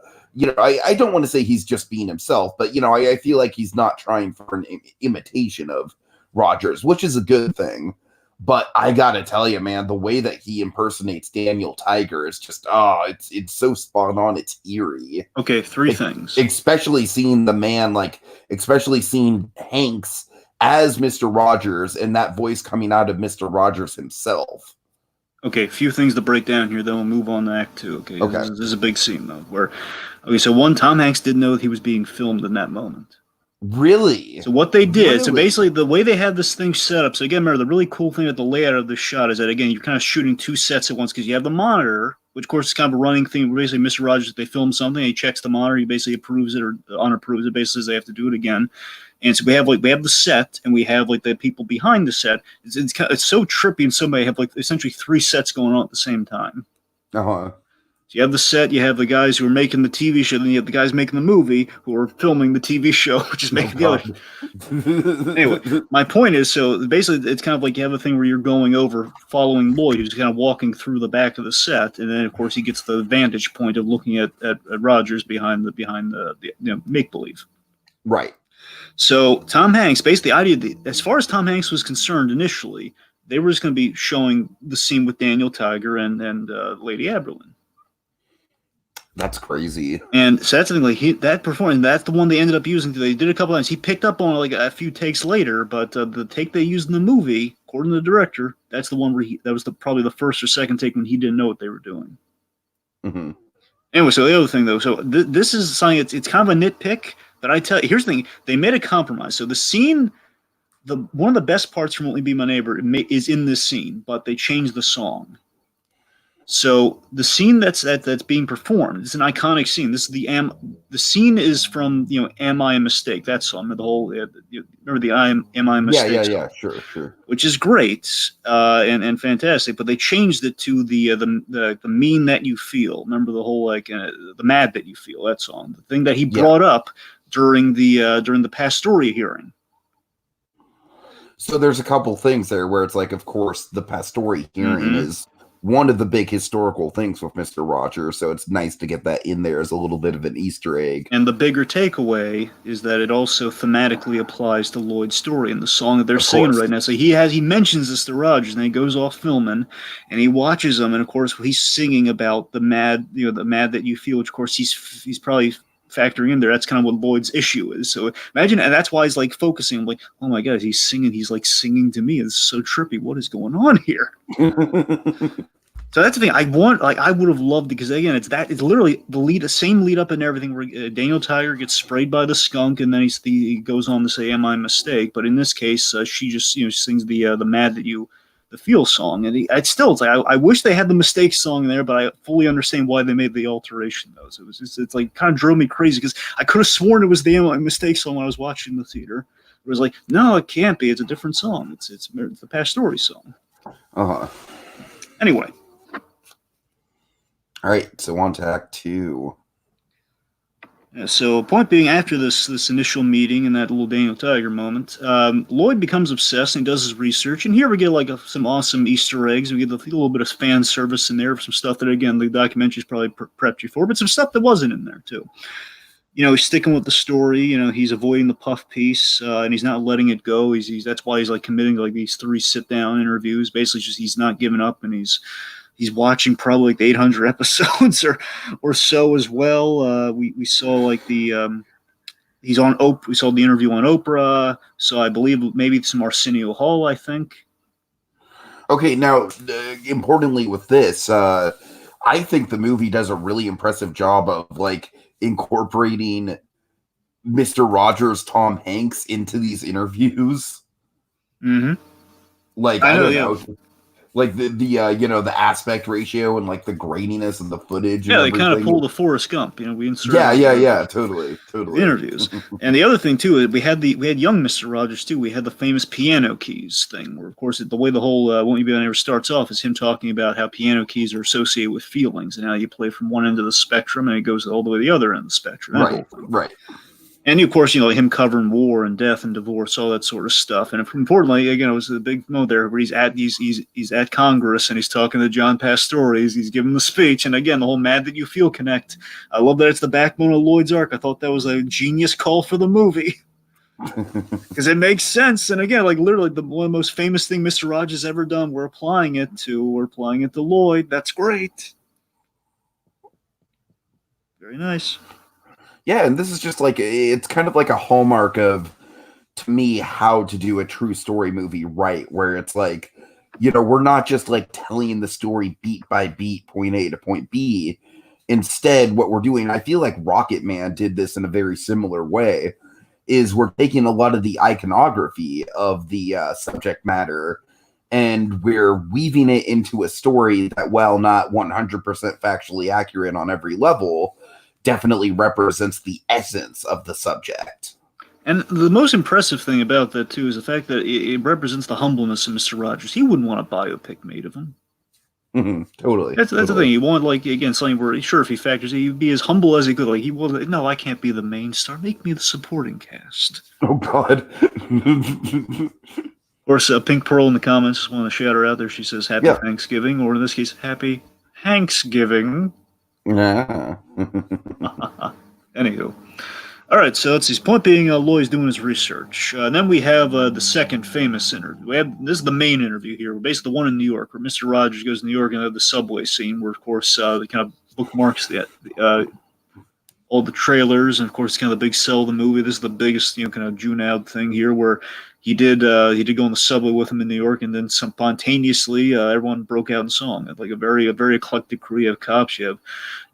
A: don't want to say he's just being himself, but I feel like he's not trying for an imitation of Rogers, which is a good thing. But I gotta tell you, man, the way that he impersonates Daniel Tiger is just it's so spot on. It's eerie.
B: Okay, three things.
A: Especially seeing Hanks as Mr. Rogers and that voice coming out of Mr. Rogers himself.
B: Okay, a few things to break down here, then we'll move on to Act 2. Okay. This is a big scene, though, so one, Tom Hanks didn't know that he was being filmed in that moment.
A: Really?
B: So what they did, so basically the way they had this thing set up, so again, remember, the really cool thing about the layout of this shot is that, again, you're kind of shooting two sets at once, because you have the monitor, which, of course, is kind of a running thing. Basically, Mr. Rogers, if they film something, he checks the monitor, he basically approves it or unapproves it, basically says they have to do it again. And so we have the set, and we have the people behind the set. It's so trippy, and somebody have essentially three sets going on at the same time.
A: Uh-huh.
B: So you have the set, you have the guys who are making the TV show, then you have the guys making the movie who are filming the TV show, which is making the other. Anyway, my point is, so basically, it's kind of like you have a thing where you're going over, following Lloyd, who's kind of walking through the back of the set, and then of course he gets the vantage point of looking at Rogers behind the make believe.
A: Right.
B: So Tom Hanks, basically, the idea, as far as Tom Hanks was concerned initially, they were just going to be showing the scene with Daniel Tiger and Lady Aberlin.
A: That's crazy.
B: And so that's the thing, like that performance, that's the one they ended up using. They did a couple times. He picked up on like a few takes later, but the take they used in the movie, according to the director, that's the one where that was probably the first or second take when he didn't know what they were doing.
A: Mm-hmm.
B: Anyway, so the other thing though, so this is something, it's kind of a nitpick, but I tell you, here's the thing, they made a compromise. So the scene, one of the best parts from Won't You Be My Neighbor is in this scene, but they changed the song. So the scene that's being performed, it's an iconic scene. This is the scene is from Am I a Mistake? That song, the whole remember the Am I a Mistake?
A: Yeah, sure.
B: Which is great and fantastic, but they changed it to the mean that you feel. Remember the whole the mad that you feel, that song, the thing that he brought up during the Pastoria hearing.
A: So there's a couple things there where it's like, of course, the Pastoria hearing is one of the big historical things with Mr. Rogers, so it's nice to get that in there as a little bit of an Easter egg.
B: And the bigger takeaway is that it also thematically applies to Lloyd's story and the song that they're singing right now. So he mentions this to Rogers, and he goes off filming, and he watches them, and of course he's singing about the mad that you feel, which of course he's probably factoring in there. That's kind of what Lloyd's issue is. So imagine, and that's why he's like focusing, like, oh my god, he's like singing to me. It's so trippy. What is going on here? So that's the thing. I would have loved, because again, it's literally the same lead up and everything, where Daniel Tiger gets sprayed by the skunk, and then he goes on to say, "Am I a Mistake?" But in this case, she just sings the mad that you the feel song, and it's like I wish they had the Mistake song there, but I fully understand why they made the alteration though. So it's like kind of drove me crazy, because I could have sworn it was the Mistake song when I was watching the theater. It was like, no, it can't be. It's a different song. It's the Pastoria song. Anyway.
A: All right, so on to Act 2.
B: Yeah, so point being, after this initial meeting and that little Daniel Tiger moment, Lloyd becomes obsessed and he does his research. And here we get some awesome Easter eggs. We get a little bit of fan service in there, some stuff that, again, the documentary's probably prepped you for, but some stuff that wasn't in there too. He's sticking with the story. He's avoiding the puff piece, and he's not letting it go. That's why he's like committing to like these 3 sit-down interviews. Basically, just he's not giving up, and he's watching probably like 800 episodes or so as well. We saw like he's on Oprah. We saw the interview on Oprah. So I believe maybe some Arsenio Hall, I think.
A: Okay, now importantly with this, I think the movie does a really impressive job of like incorporating Mr. Rogers, Tom Hanks into these interviews.
B: Mm-hmm.
A: Like I don't know. Like the aspect ratio and like the graininess of the footage.
B: Yeah, they kind of pulled the Forrest Gump. We insert.
A: Yeah, totally.
B: Interviews, and the other thing too is we had young Mr. Rogers too. We had the famous piano keys thing, where of course the way the whole Won't You Be My Neighbor starts off is him talking about how piano keys are associated with feelings and how you play from one end of the spectrum and it goes all the way to the other end of the spectrum.
A: Right.
B: And of course, him covering war and death and divorce, all that sort of stuff. And importantly, again, it was a big moment there where he's at Congress and he's talking to John Pastoria. He's giving the speech, and again, the whole "mad that you feel" connect. I love that it's the backbone of Lloyd's arc. I thought that was a genius call for the movie because it makes sense. And again, like literally one of the most famous thing Mr. Rogers ever done. We're applying it to Lloyd. That's great. Very nice.
A: Yeah, and this is just like, it's kind of like a hallmark of, to me, how to do a true story movie right, where it's like, we're not just like telling the story beat by beat, point A to point B. Instead, what we're doing, I feel like Rocket Man did this in a very similar way, is we're taking a lot of the iconography of the subject matter and we're weaving it into a story that, while not 100% factually accurate on every level, definitely represents the essence of the subject.
B: And the most impressive thing about that, too, is the fact that it represents the humbleness of Mr. Rogers. He wouldn't want a biopic made of him.
A: Totally.
B: That's the
A: Totally.
B: thing. You want, like, again, something where, sure, if he factors, he'd be as humble as he could. Like, he was, no, I can't be the main star. Make me the supporting cast.
A: Oh God.
B: Of course, Pink Pearl in the comments, just want to shout her out there. She says, Happy
A: Yeah.
B: Thanksgiving, or in this case, Happy Hanksgiving.
A: Yeah.
B: Anywho. All right, so let's see. His point being, Lloyd's doing his research. And then we have the second famous interview. This is the main interview here. Basically, the one in New York, where Mr. Rogers goes to New York and have the subway scene, where, of course, the kind of bookmarks all the trailers, and of course, kind of the big sell of the movie. This is the biggest, kind of June out thing here, where he did go on the subway with him in New York, and then spontaneously everyone broke out in song. Like a very eclectic crew. You have cops, you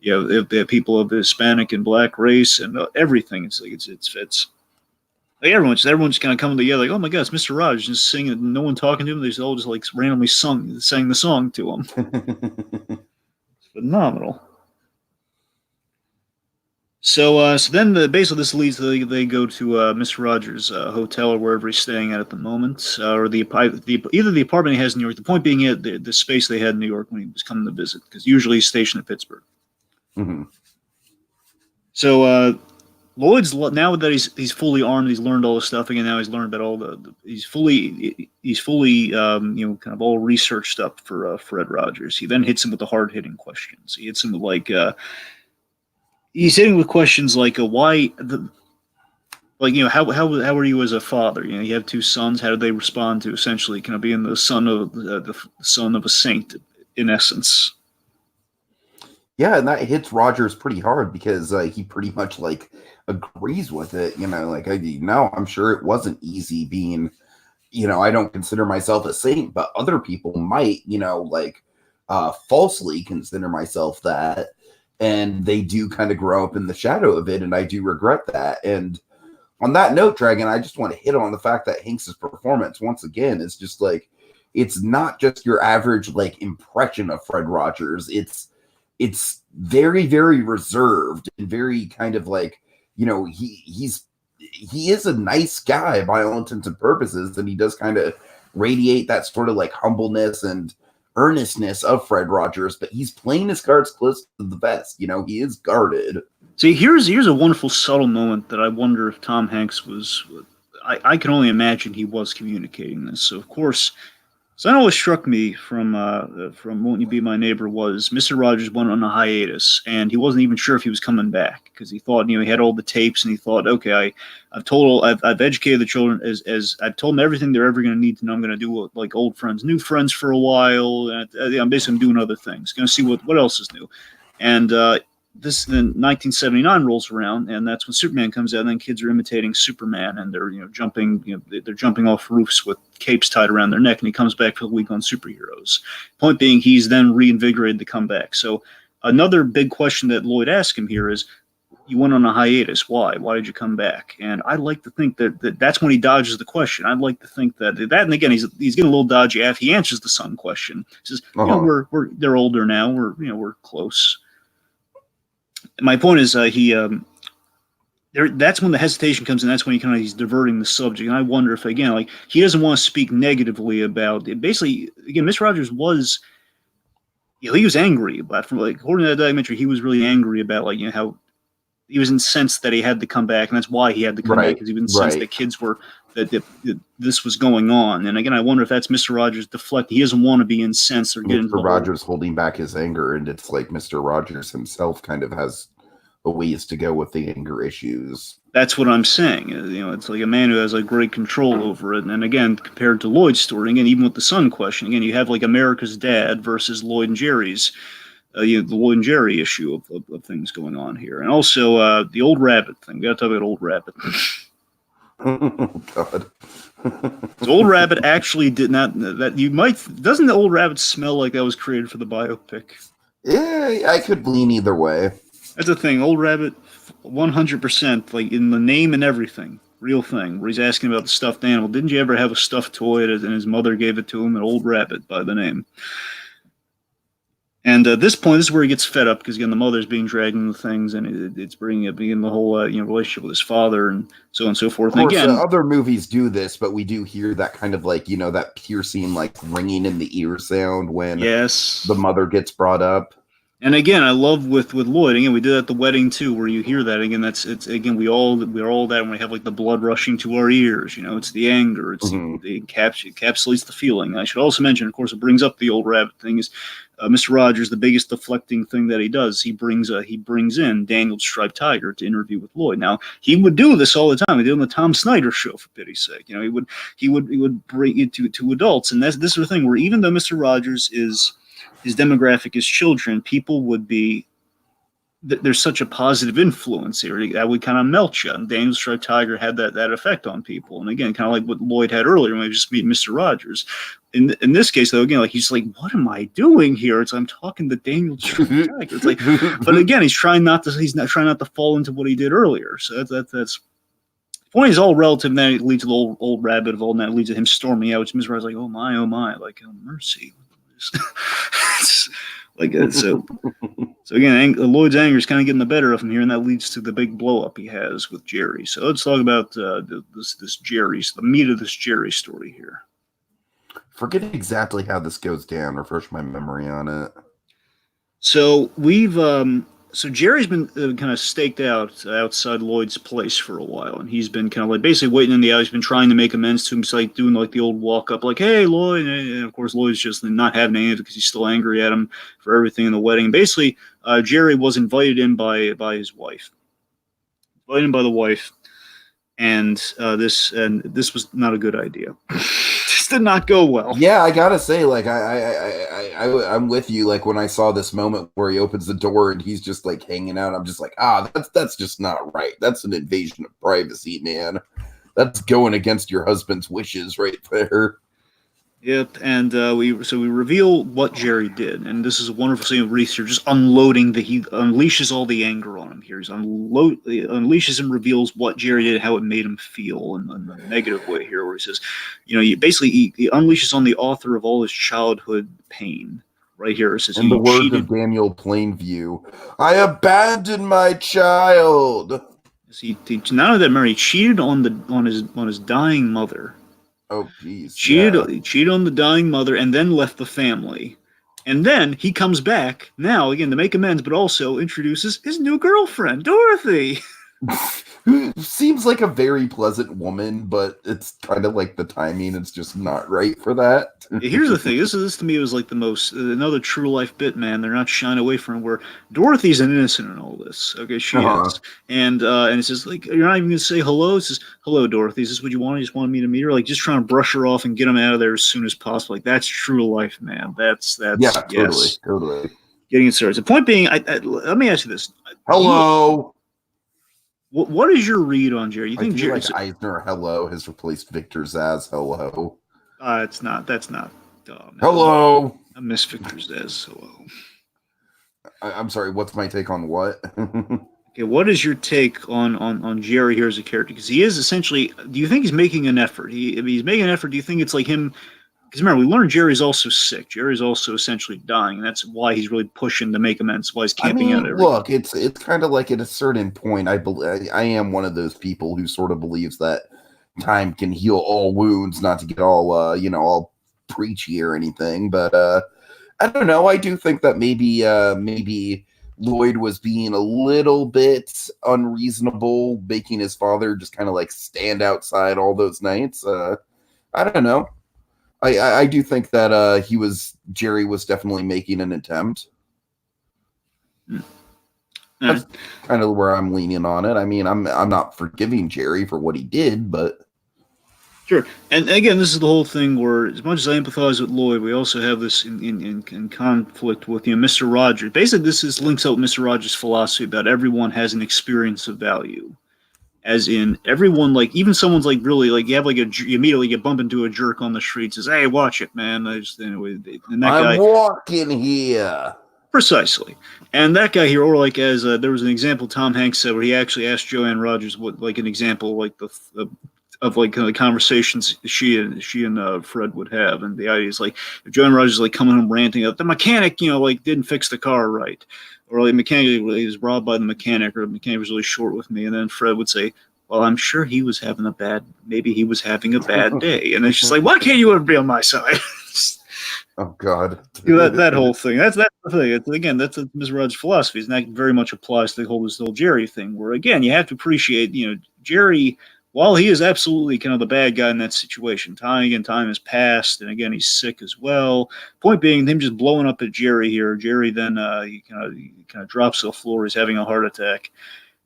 B: have people of the Hispanic and black race, and everything. It's like it's like everyone's kind of coming together. Like, oh my God, it's Mr. Rogers just singing, no one talking to him. They all just like randomly sang the song to him. It's phenomenal. So then basically this leads they go to Mr. Rogers' hotel or wherever he's staying at the moment, or either the apartment he has in New York. The point being, the space they had in New York when he was coming to visit, because usually he's stationed at Pittsburgh.
A: Mm-hmm.
B: So Lloyd's, now that he's fully armed, he's learned all this stuff again. Now he's learned about all he's fully kind of all researched up for Fred Rogers. He then hits him with the hard hitting questions. He hits him with he's hitting with questions like why the how are you as a father? You have two sons. How did they respond to essentially kind of being the son of the son of a saint in essence?
A: Yeah, and that hits Rogers pretty hard because he pretty much agrees with it. No, I'm sure it wasn't easy being, I don't consider myself a saint, but other people might, falsely consider myself that. And they do kind of grow up in the shadow of it, and I do regret that. And on that note, Dragon, I just want to hit on the fact that Hanks's performance, once again, is just it's not just your average impression of Fred Rogers. It's very, very reserved and very kind of he is a nice guy by all intents and purposes, and he does kind of radiate that sort of humbleness and earnestness of Fred Rogers, but he's playing his cards close to the vest. He is guarded.
B: See, here's a wonderful subtle moment that I wonder if Tom Hanks was. I can only imagine he was communicating this. So of course, so that always struck me from Won't You Be My Neighbor was Mr. Rogers went on a hiatus, and he wasn't even sure if he was coming back because he thought he had all the tapes, and he thought, okay, I've educated the children as I've told them everything they're ever going to need to know. I'm going to do like old friends, new friends for a while, and I'm basically doing other things. Going to see what else is new, and this then 1979 rolls around, and that's when Superman comes out, and then kids are imitating Superman, and they're jumping they're jumping off roofs with capes tied around their neck, and he comes back for the week on superheroes. Point being, he's then reinvigorated to come back. So another big question that Lloyd asked him here is, you went on a hiatus. Why? Why did you come back? And I like to think that's when he dodges the question. I'd like to think that, and again, he's getting a little dodgy after he answers the son question. He says, they're older now. We're close. My point is, that's when the hesitation comes in. That's when he's diverting the subject. And I wonder if, again, he doesn't want to speak negatively about it. Basically, again, Mr. Rogers was, he was angry about, according to that documentary, he was really angry about, how he was incensed that he had to come back. And that's why he had to come back, because he was incensed that kids were, that this was going on. And again, I wonder if that's Mr. Rogers deflecting. He doesn't want to be incensed or get into
A: Mr. Rogers holding back his anger, and it's like Mr. Rogers himself kind of has a ways to go with the anger issues.
B: That's what I'm saying. It's like a man who has great control over it. And again, compared to Lloyd's story, again, even with the son question, again, you have America's Dad versus Lloyd and Jerry's, the Lloyd and Jerry issue of things going on here. And also the old rabbit thing. We got to talk about old rabbit.
A: Oh, God.
B: So old rabbit actually did not, doesn't the old rabbit smell like that was created for the biopic?
A: Yeah, I could lean either way.
B: That's the thing. Old rabbit, 100%, in the name and everything, real thing. Where he's asking about the stuffed animal. Didn't you ever have a stuffed toy and his mother gave it to him? An old rabbit by the name. And at this point, this is where he gets fed up because again, the mother's being dragged into things, and it's bringing up the whole relationship with his father and so on and so forth.
A: Of course,
B: and again,
A: other movies do this, but we do hear that kind of like that piercing, like ringing in the ear sound when the mother gets brought up.
B: And again, I love with Lloyd. Again, we did that at the wedding too, where you hear that. Again, we're all that when we have like the blood rushing to our ears. It's the anger. It encapsulates the feeling. I should also mention, of course, it brings up the old rabbit thing. Is Mr. Rogers, the biggest deflecting thing that he does? He brings in Daniel Striped Tiger to interview with Lloyd. Now he would do this all the time. He did it on the Tom Snyder show, for pity's sake. He would bring it to adults, and this is the thing where even though Mr. Rogers is his demographic is children, people would be there's such a positive influence here that would kind of melt you. And Daniel Striped Tiger had that effect on people. And again, kind of like what Lloyd had earlier when he just meeting Mr. Rogers. In this case, though, again, like he's like, "What am I doing here?" I'm talking to Daniel Striped Tiger. It's like, but again, he's trying not to fall into what he did earlier. So that's the point is all relative. And then it leads to the old rabbit of all, and that leads to him storming out. Which Mr. Rogers like, "Oh my, like oh, mercy." So again, Lloyd's anger is kind of getting the better of him here, and that leads to the big blow up he has with Jerry. So let's talk about this Jerry's the meat of this Jerry story here.
A: Forget exactly how this goes down. Refresh my memory on it.
B: So Jerry's been kind of staked out outside Lloyd's place for a while, and he's been kind of like basically waiting in the alley. He's been trying to make amends to him, so like doing like the old walk up, like, "Hey, Lloyd," and of course Lloyd's just not having any of it because he's still angry at him for everything in the wedding. Basically, Jerry was invited in by his wife, invited in by the wife, and this was not a good idea. This did not go well.
A: Yeah, I gotta say, like I'm with you. Like when I saw this moment where he opens the door and he's just like hanging out, I'm just like, that's just not right. That's an invasion of privacy, man. That's going against your husband's wishes right there.
B: Yep, and we reveal what Jerry did, and this is a wonderful scene of Reese here, just unloading he unleashes all the anger on him here. He unleashes and reveals what Jerry did, how it made him feel in a negative way here, where he says, he unleashes on the author of all his childhood pain. Right here, it says,
A: in the words of Daniel Plainview, "I abandoned my child."
B: He not only that, Mary cheated on his dying mother.
A: Oh, geez.
B: Cheated on the dying mother and then left the family. And then he comes back, now, again, to make amends, but also introduces his new girlfriend, Dorothy.
A: Who seems like a very pleasant woman, but it's kind of like the timing is just not right for that.
B: Here's the thing. This to me was like the most, another true life bit, man. They're not shying away from where Dorothy's an innocent in all this. Okay, she is. And it says, like, you're not even going to say hello. It says, "Hello, Dorothy. Is this what you want? You just wanted me to meet her?" Like, just trying to brush her off and get him out of there as soon as possible. Like, that's true life, man. That's
A: yeah, totally.
B: Getting it started. The point being, let me ask you this.
A: Hello.
B: What is your read on Jerry? You think
A: Jerry like Eisner Hello has replaced Victor Zsasz Hello?
B: It's not. That's not.
A: Hello.
B: I miss Victor Zsasz Hello.
A: I'm sorry. What's my take on what?
B: Okay, what is your take on Jerry here as a character? Because he is essentially. Do you think he's making an effort? If he's making an effort, do you think it's like him? Because remember, we learned Jerry's also sick. Jerry's also essentially dying, and that's why he's really pushing to make amends. Why he's camping out everything.
A: Look, it's kind of like at a certain point, I am one of those people who sort of believes that time can heal all wounds, not to get all all preachy or anything, but I don't know. I do think that maybe Lloyd was being a little bit unreasonable, making his father just kind of like stand outside all those nights. I don't know. I do think that Jerry was definitely making an attempt. That's kind of where I'm leaning on it. I mean, I'm not forgiving Jerry for what he did, but
B: sure. And again, this is the whole thing where, as much as I empathize with Lloyd, we also have this in conflict with Mr. Rogers. Basically, this links up with Mr. Rogers' philosophy about everyone has an experience of value. As in, everyone, like, even someone's like really, like, you have like you immediately get bumped into a jerk on the street, says, "Hey, watch it, man." And that
A: I'm walking here.
B: Precisely. And that guy here, or like there was an example Tom Hanks said where he actually asked Joanne Rogers what, like, an example, like of like the conversations she and Fred would have, and the idea is like if Joan Rogers is like coming home ranting up the mechanic, like didn't fix the car right, or like mechanic was robbed by the mechanic, or the mechanic was really short with me, and then Fred would say, "Well, I'm sure he was maybe he was having a bad day," and it's just like, why can't you ever be on my side?
A: Oh God,
B: that whole thing. That's the thing. Again, that's Ms. Rudd's philosophy, and that very much applies to this whole Jerry thing. Where again, you have to appreciate, Jerry. While he is absolutely kind of the bad guy in that situation, time has passed, and again, he's sick as well. Point being, him just blowing up at Jerry here. Jerry then he kind of drops to the floor. He's having a heart attack.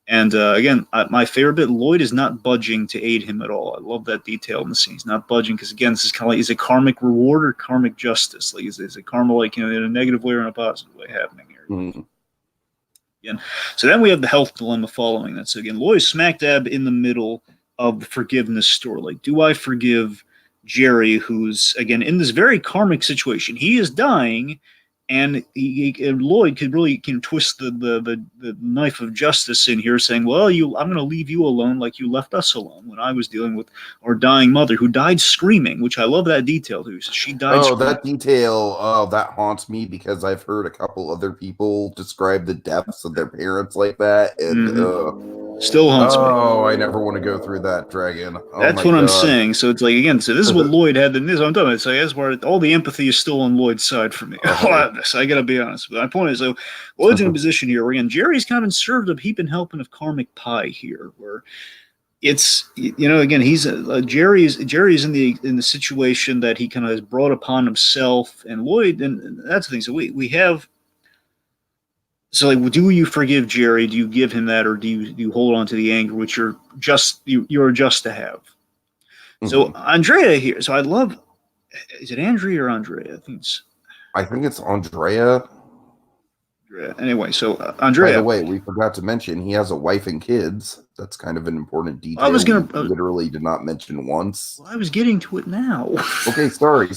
B: And again, my favorite bit, Lloyd is not budging to aid him at all. I love that detail in the scene. He's not budging because, again, this is kind of like, is it karmic reward or karmic justice? Like, is it karma, like, in a negative way or in a positive way happening here?
A: Mm-hmm.
B: Again, so then we have the health dilemma following that. So again, Lloyd's smack dab in the middle of the forgiveness story. Like, do I forgive Jerry, who's, again, in this very karmic situation? He is dying, and Lloyd can twist the knife of justice in here, saying, "Well, I'm going to leave you alone like you left us alone when I was dealing with our dying mother, who died screaming." Which I love that detail too. So she died.
A: Oh, that detail. Oh, that haunts me because I've heard a couple other people describe the deaths of their parents like that, and
B: still haunts me.
A: Oh, I never want to go through that, Dragon.
B: That's what I'm saying. So it's like, again, so this is what Lloyd had. And this is what I'm talking about. So that's where all the empathy is still on Lloyd's side for me. I got to be honest. But my point is, so Lloyd's in a position here where, again, Jerry's kind of been served a heaping helping of karmic pie here, where it's, again, he's Jerry's in the situation that he kind of has brought upon himself, and Lloyd, and that's the thing. So we have. So, like, do you forgive Jerry? Do you give him that, or do you hold on to the anger, which you're just to have? Mm-hmm. So Andrea here. So I love. Is it Andrea or Andrea? I think it's
A: Andrea.
B: Anyway, so Andrea.
A: By the way, we forgot to mention he has a wife and kids. That's kind of an important detail.
B: I was gonna
A: literally did not mention once.
B: Well, I was getting to it now.
A: Okay, sorry.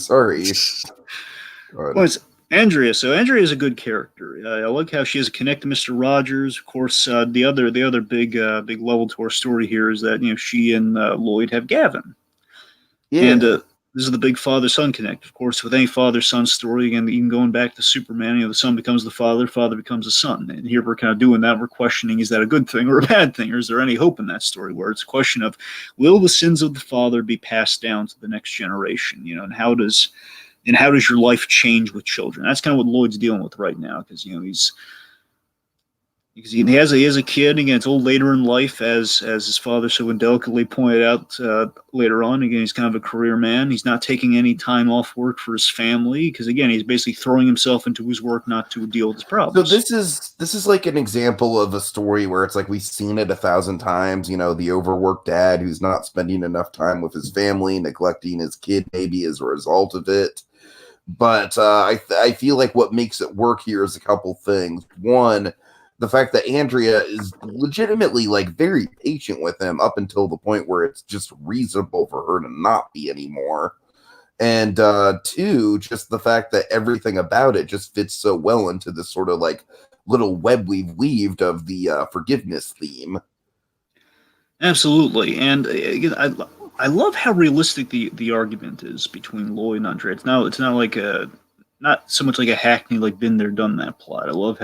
B: Well, it's Andrea. So Andrea is a good character. I like how she has a connect to Mr. Rogers. Of course, the other big level to our story here is that she and Lloyd have Gavin. Yeah. And this is the big father-son connect. Of course, with any father-son story, again, even going back to Superman, the son becomes the father becomes the son. And here we're kind of doing that. We're questioning, is that a good thing or a bad thing? Or is there any hope in that story where it's a question of, will the sins of the father be passed down to the next generation? And how does your life change with children? That's kind of what Lloyd's dealing with right now, because he has a kid. Again, it's a little later in life, as his father so indelicately pointed out later on. Again, he's kind of a career man. He's not taking any time off work for his family because, again, he's basically throwing himself into his work not to deal with his problems.
A: So this is like an example of a story where it's like we've seen it 1,000 times. The overworked dad who's not spending enough time with his family, neglecting his kid maybe as a result of it. But I feel like what makes it work here is a couple things. One, the fact that Andrea is legitimately like very patient with him up until the point where it's just reasonable for her to not be anymore. And two, just the fact that everything about it just fits so well into this sort of like little web we've weaved of the forgiveness theme.
B: Absolutely. And I love how realistic the argument is between Lloyd and Andrea. It's not like not so much like a hackney, like been there, done that plot. I love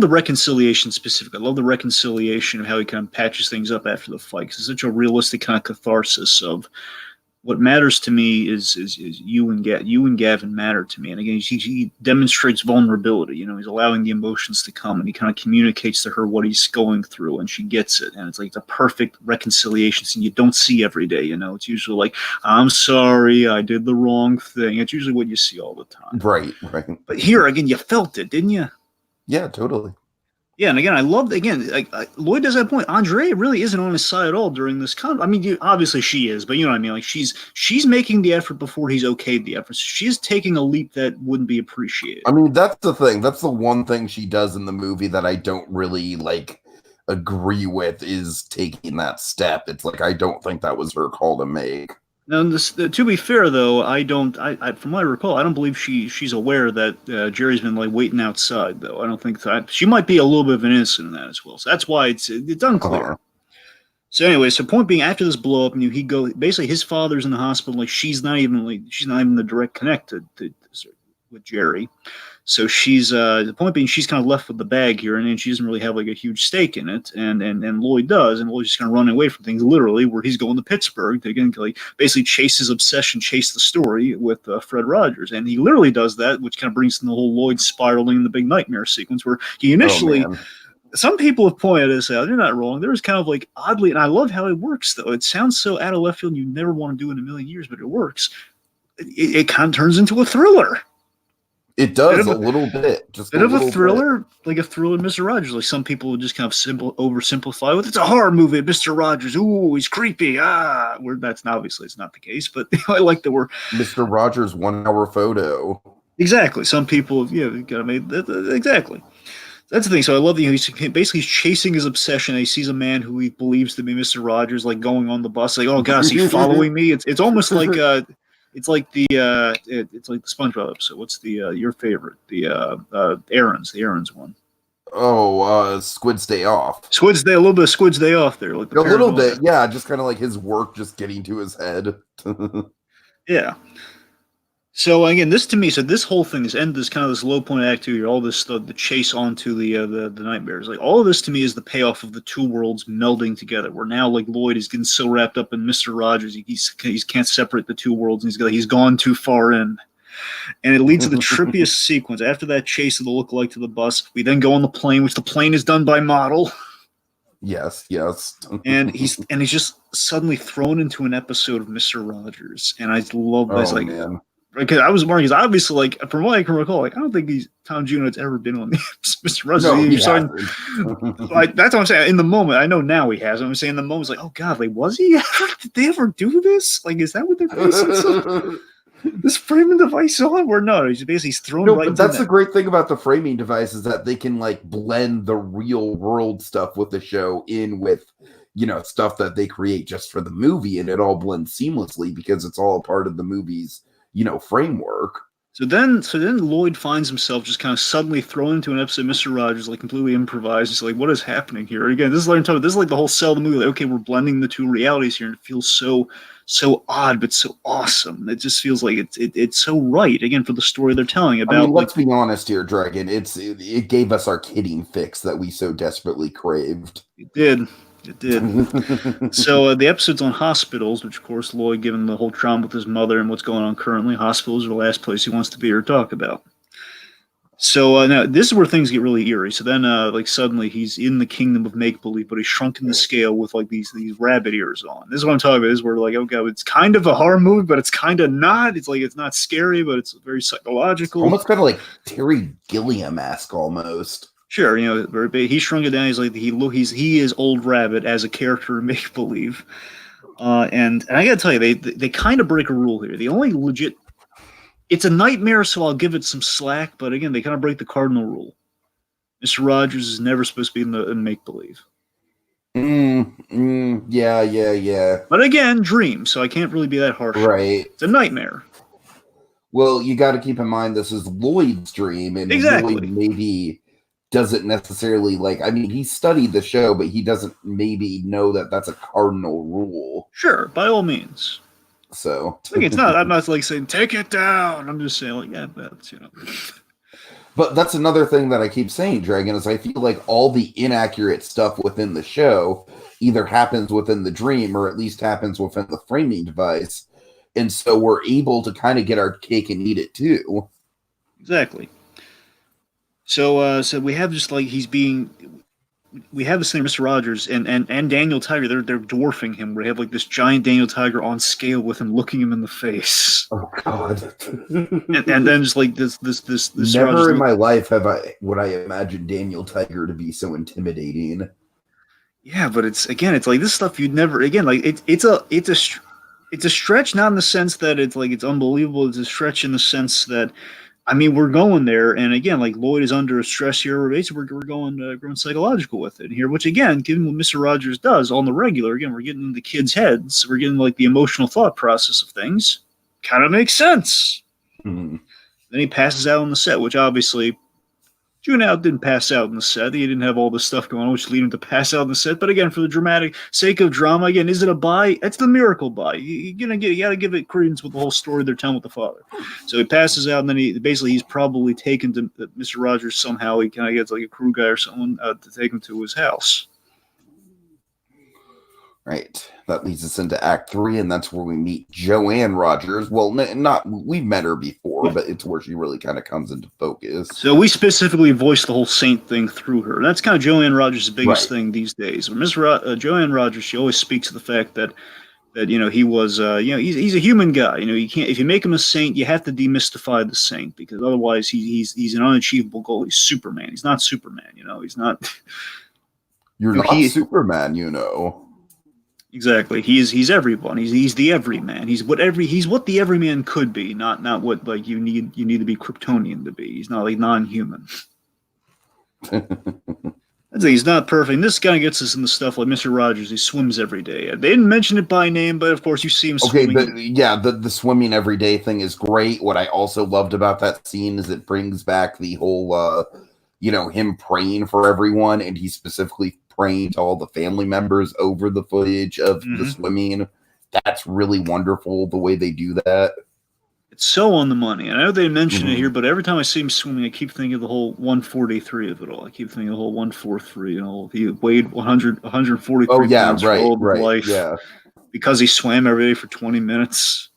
B: the reconciliation specifically. I love the reconciliation of how he kind of patches things up after the fight. It's such a realistic kind of catharsis of what matters to me is you and Gavin matter to me. And again, he demonstrates vulnerability. He's allowing the emotions to come, and he kind of communicates to her what he's going through, and she gets it. And it's like the perfect reconciliation scene you don't see every day. It's usually like, I'm sorry, I did the wrong thing. It's usually what you see all the time.
A: Right.
B: But here, again, you felt it, didn't you?
A: Yeah, totally.
B: Yeah, and again, I love, Lloyd does that point. Andrea really isn't on his side at all during this obviously she is, but you know what I mean? Like, she's making the effort before he's okayed the effort. So she's taking a leap that wouldn't be appreciated.
A: I mean, that's the thing. That's the one thing she does in the movie that I don't really, agree with, is taking that step. It's like, I don't think that was her call to make.
B: Now, to be fair, though, from what I recall, I don't believe she's aware that Jerry's been waiting outside. Though I don't think that she might be a little bit of an innocent in that as well. So that's why it's unclear. So anyway, so point being, after this blow up, and he go basically his father's in the hospital. Like she's not even the direct connected to with Jerry. So she's the point being, she's kind of left with the bag here, and she doesn't really have like a huge stake in it, and Lloyd does, and Lloyd's just kind of running away from things, literally, where he's going to Pittsburgh to again like basically chase his obsession, chase the story with Fred Rogers, and he literally does that, which kind of brings in the whole Lloyd spiraling in the big nightmare sequence, where he initially. Some people have pointed this out. They're not wrong. There was kind of like oddly, and I love how it works, though. It sounds so out of left field, you never want to do it in a million years, but it works. It kind of turns into a thriller.
A: It does a little bit. Just
B: a bit of a thriller, like a thriller, Mr. Rogers. Like some people would just kind of oversimplify with, it's a horror movie, Mr. Rogers. Ooh, he's creepy. Where that's obviously it's not the case, but I like that we're
A: Mr. Rogers 1 hour photo.
B: Exactly. Some people, gotta make that exactly. That's the thing. So I love that he's basically chasing his obsession. He sees a man who he believes to be Mr. Rogers, like going on the bus, like, oh God, is he following me? It's almost like it's like the SpongeBob episode. What's the your favorite? The Aaron's one.
A: Oh, Squid's Day Off.
B: A little bit of Squid's Day Off there. Like
A: a little bit, yeah. Just kind of like his work just getting to his head.
B: Yeah. So again, this to me, this whole thing, this kind of this low point act 2 here, all this the chase onto the nightmares, like all of this to me is the payoff of the two worlds melding together. Where now like Lloyd is getting so wrapped up in Mr. Rogers, he can't separate the two worlds, and he's gone too far in, and it leads to the trippiest sequence. After that chase of the lookalike to the bus, we then go on the plane, which the plane is done by Model.
A: Yes.
B: and he's just suddenly thrown into an episode of Mr. Rogers, and I love this.
A: Man.
B: Because I was wondering, because obviously, like from what I can recall, like I don't think Tom Jr. has ever been on the Mr. Rogers.
A: No, he
B: hasn't. Like that's what I'm saying. In the moment, I know now he has. I'm saying in the moment, it's like, oh God, like was he ever? Did they ever do this? Like, is that what they're basing this framing device on? Or no? He's basically thrown right.
A: But that's the great thing about the framing device is that they can like blend the real world stuff with the show in with stuff that they create just for the movie, and it all blends seamlessly because it's all a part of the movie's framework.
B: So then Lloyd finds himself just kind of suddenly thrown into an episode of Mr. Rogers, like completely improvised. He's like, what is happening here? Again, this is like the whole sell of the movie. Like, okay, we're blending the two realities here, and it feels so odd, but so awesome. It just feels like it's so right, again, for the story they're telling about.
A: I mean, let's be honest here, Dragon. It gave us our kidding fix that we so desperately craved.
B: It did. So the episode's on hospitals, which of course Lloyd, given the whole trauma with his mother and what's going on currently, hospitals are the last place he wants to be or talk about. So now this is where things get really eerie. So then like suddenly he's in the kingdom of make-believe, but he's shrunk in the scale with like these rabbit ears on. This is what I'm talking about. This is where like, okay, it's kind of a horror movie, but it's kind of not. It's like it's not scary, but it's very psychological.
A: Almost kind of like Terry Gilliam-esque almost.
B: Sure, very big. He shrunk it down. He's like he is Old Rabbit as a character in make believe, and I gotta tell you, they kind of break a rule here. The only legit, it's a nightmare, so I'll give it some slack. But again, they kind of break the cardinal rule. Mr. Rogers is never supposed to be in make believe.
A: Yeah.
B: But again, dream, so I can't really be that harsh.
A: Right,
B: it's a nightmare.
A: Well, you got to keep in mind this is Lloyd's dream, and
B: exactly.
A: Lloyd maybe doesn't necessarily he studied the show, but he doesn't maybe know that that's a cardinal rule.
B: Sure, by all means.
A: So
B: it's not. I'm not like saying take it down. I'm just saying like that's
A: But that's another thing that I keep saying, Dragon, is I feel like all the inaccurate stuff within the show either happens within the dream or at least happens within the framing device, and so we're able to kind of get our cake and eat it too.
B: Exactly. So we have just like we have this thing, Mr. Rogers and Daniel Tiger. They're dwarfing him. We have like this giant Daniel Tiger on scale with him, looking him in the face.
A: Oh God!
B: and then just like this.
A: Never
B: Rogers
A: in my life would I imagine Daniel Tiger to be so intimidating.
B: Yeah, but it's like this stuff you'd never it's a stretch, not in the sense that it's like it's unbelievable. It's a stretch in the sense that. I mean, we're going there, and again, like Lloyd is under stress here. We're going psychological with it here, which again, given what Mr. Rogers does on the regular, again, we're getting in the kids' heads. We're getting like the emotional thought process of things. Kind of makes sense.
A: Mm-hmm.
B: Then he passes out on the set, which obviously Junow didn't pass out in the set. He didn't have all this stuff going on, which lead him to pass out in the set. But again, for the dramatic sake of drama, again, is it a buy? It's the miracle buy. You got to give it credence with the whole story they're telling with the father. So he passes out, and then he's probably taken to Mr. Rogers somehow. He kind of gets like a crew guy or someone to take him to his house.
A: Right. That leads us into Act 3, and that's where we meet Joanne Rogers. Well, we've met her before, but it's where she really kind of comes into focus.
B: So we specifically voiced the whole saint thing through her. That's kind of Joanne Rogers' biggest thing these days. Joanne Rogers, she always speaks to the fact that he was he's a human guy. You can't, if you make him a saint, you have to demystify the saint, because otherwise he's an unachievable goal. He's Superman. He's not Superman. He's not.
A: You're not Superman.
B: Exactly. He's everyone. He's the everyman. He's what the everyman could be, not what like you need to be Kryptonian to be. He's not like non-human. He's not perfect. And this kind of gets us in the stuff like Mr. Rogers. He swims every day. They didn't mention it by name, but of course you see him swimming.
A: The swimming every day thing is great. What I also loved about that scene is it brings back the whole him praying for everyone, and he's specifically praying to all the family members over the footage of the swimming. That's really wonderful, the way they do that.
B: It's so on the money. And I know they mention it here, but every time I see him swimming, I keep thinking of the whole 143 of it all. I keep thinking of the whole 143. He weighed 143 pounds for all of his life.
A: Yeah.
B: Because he swam every day for 20 minutes.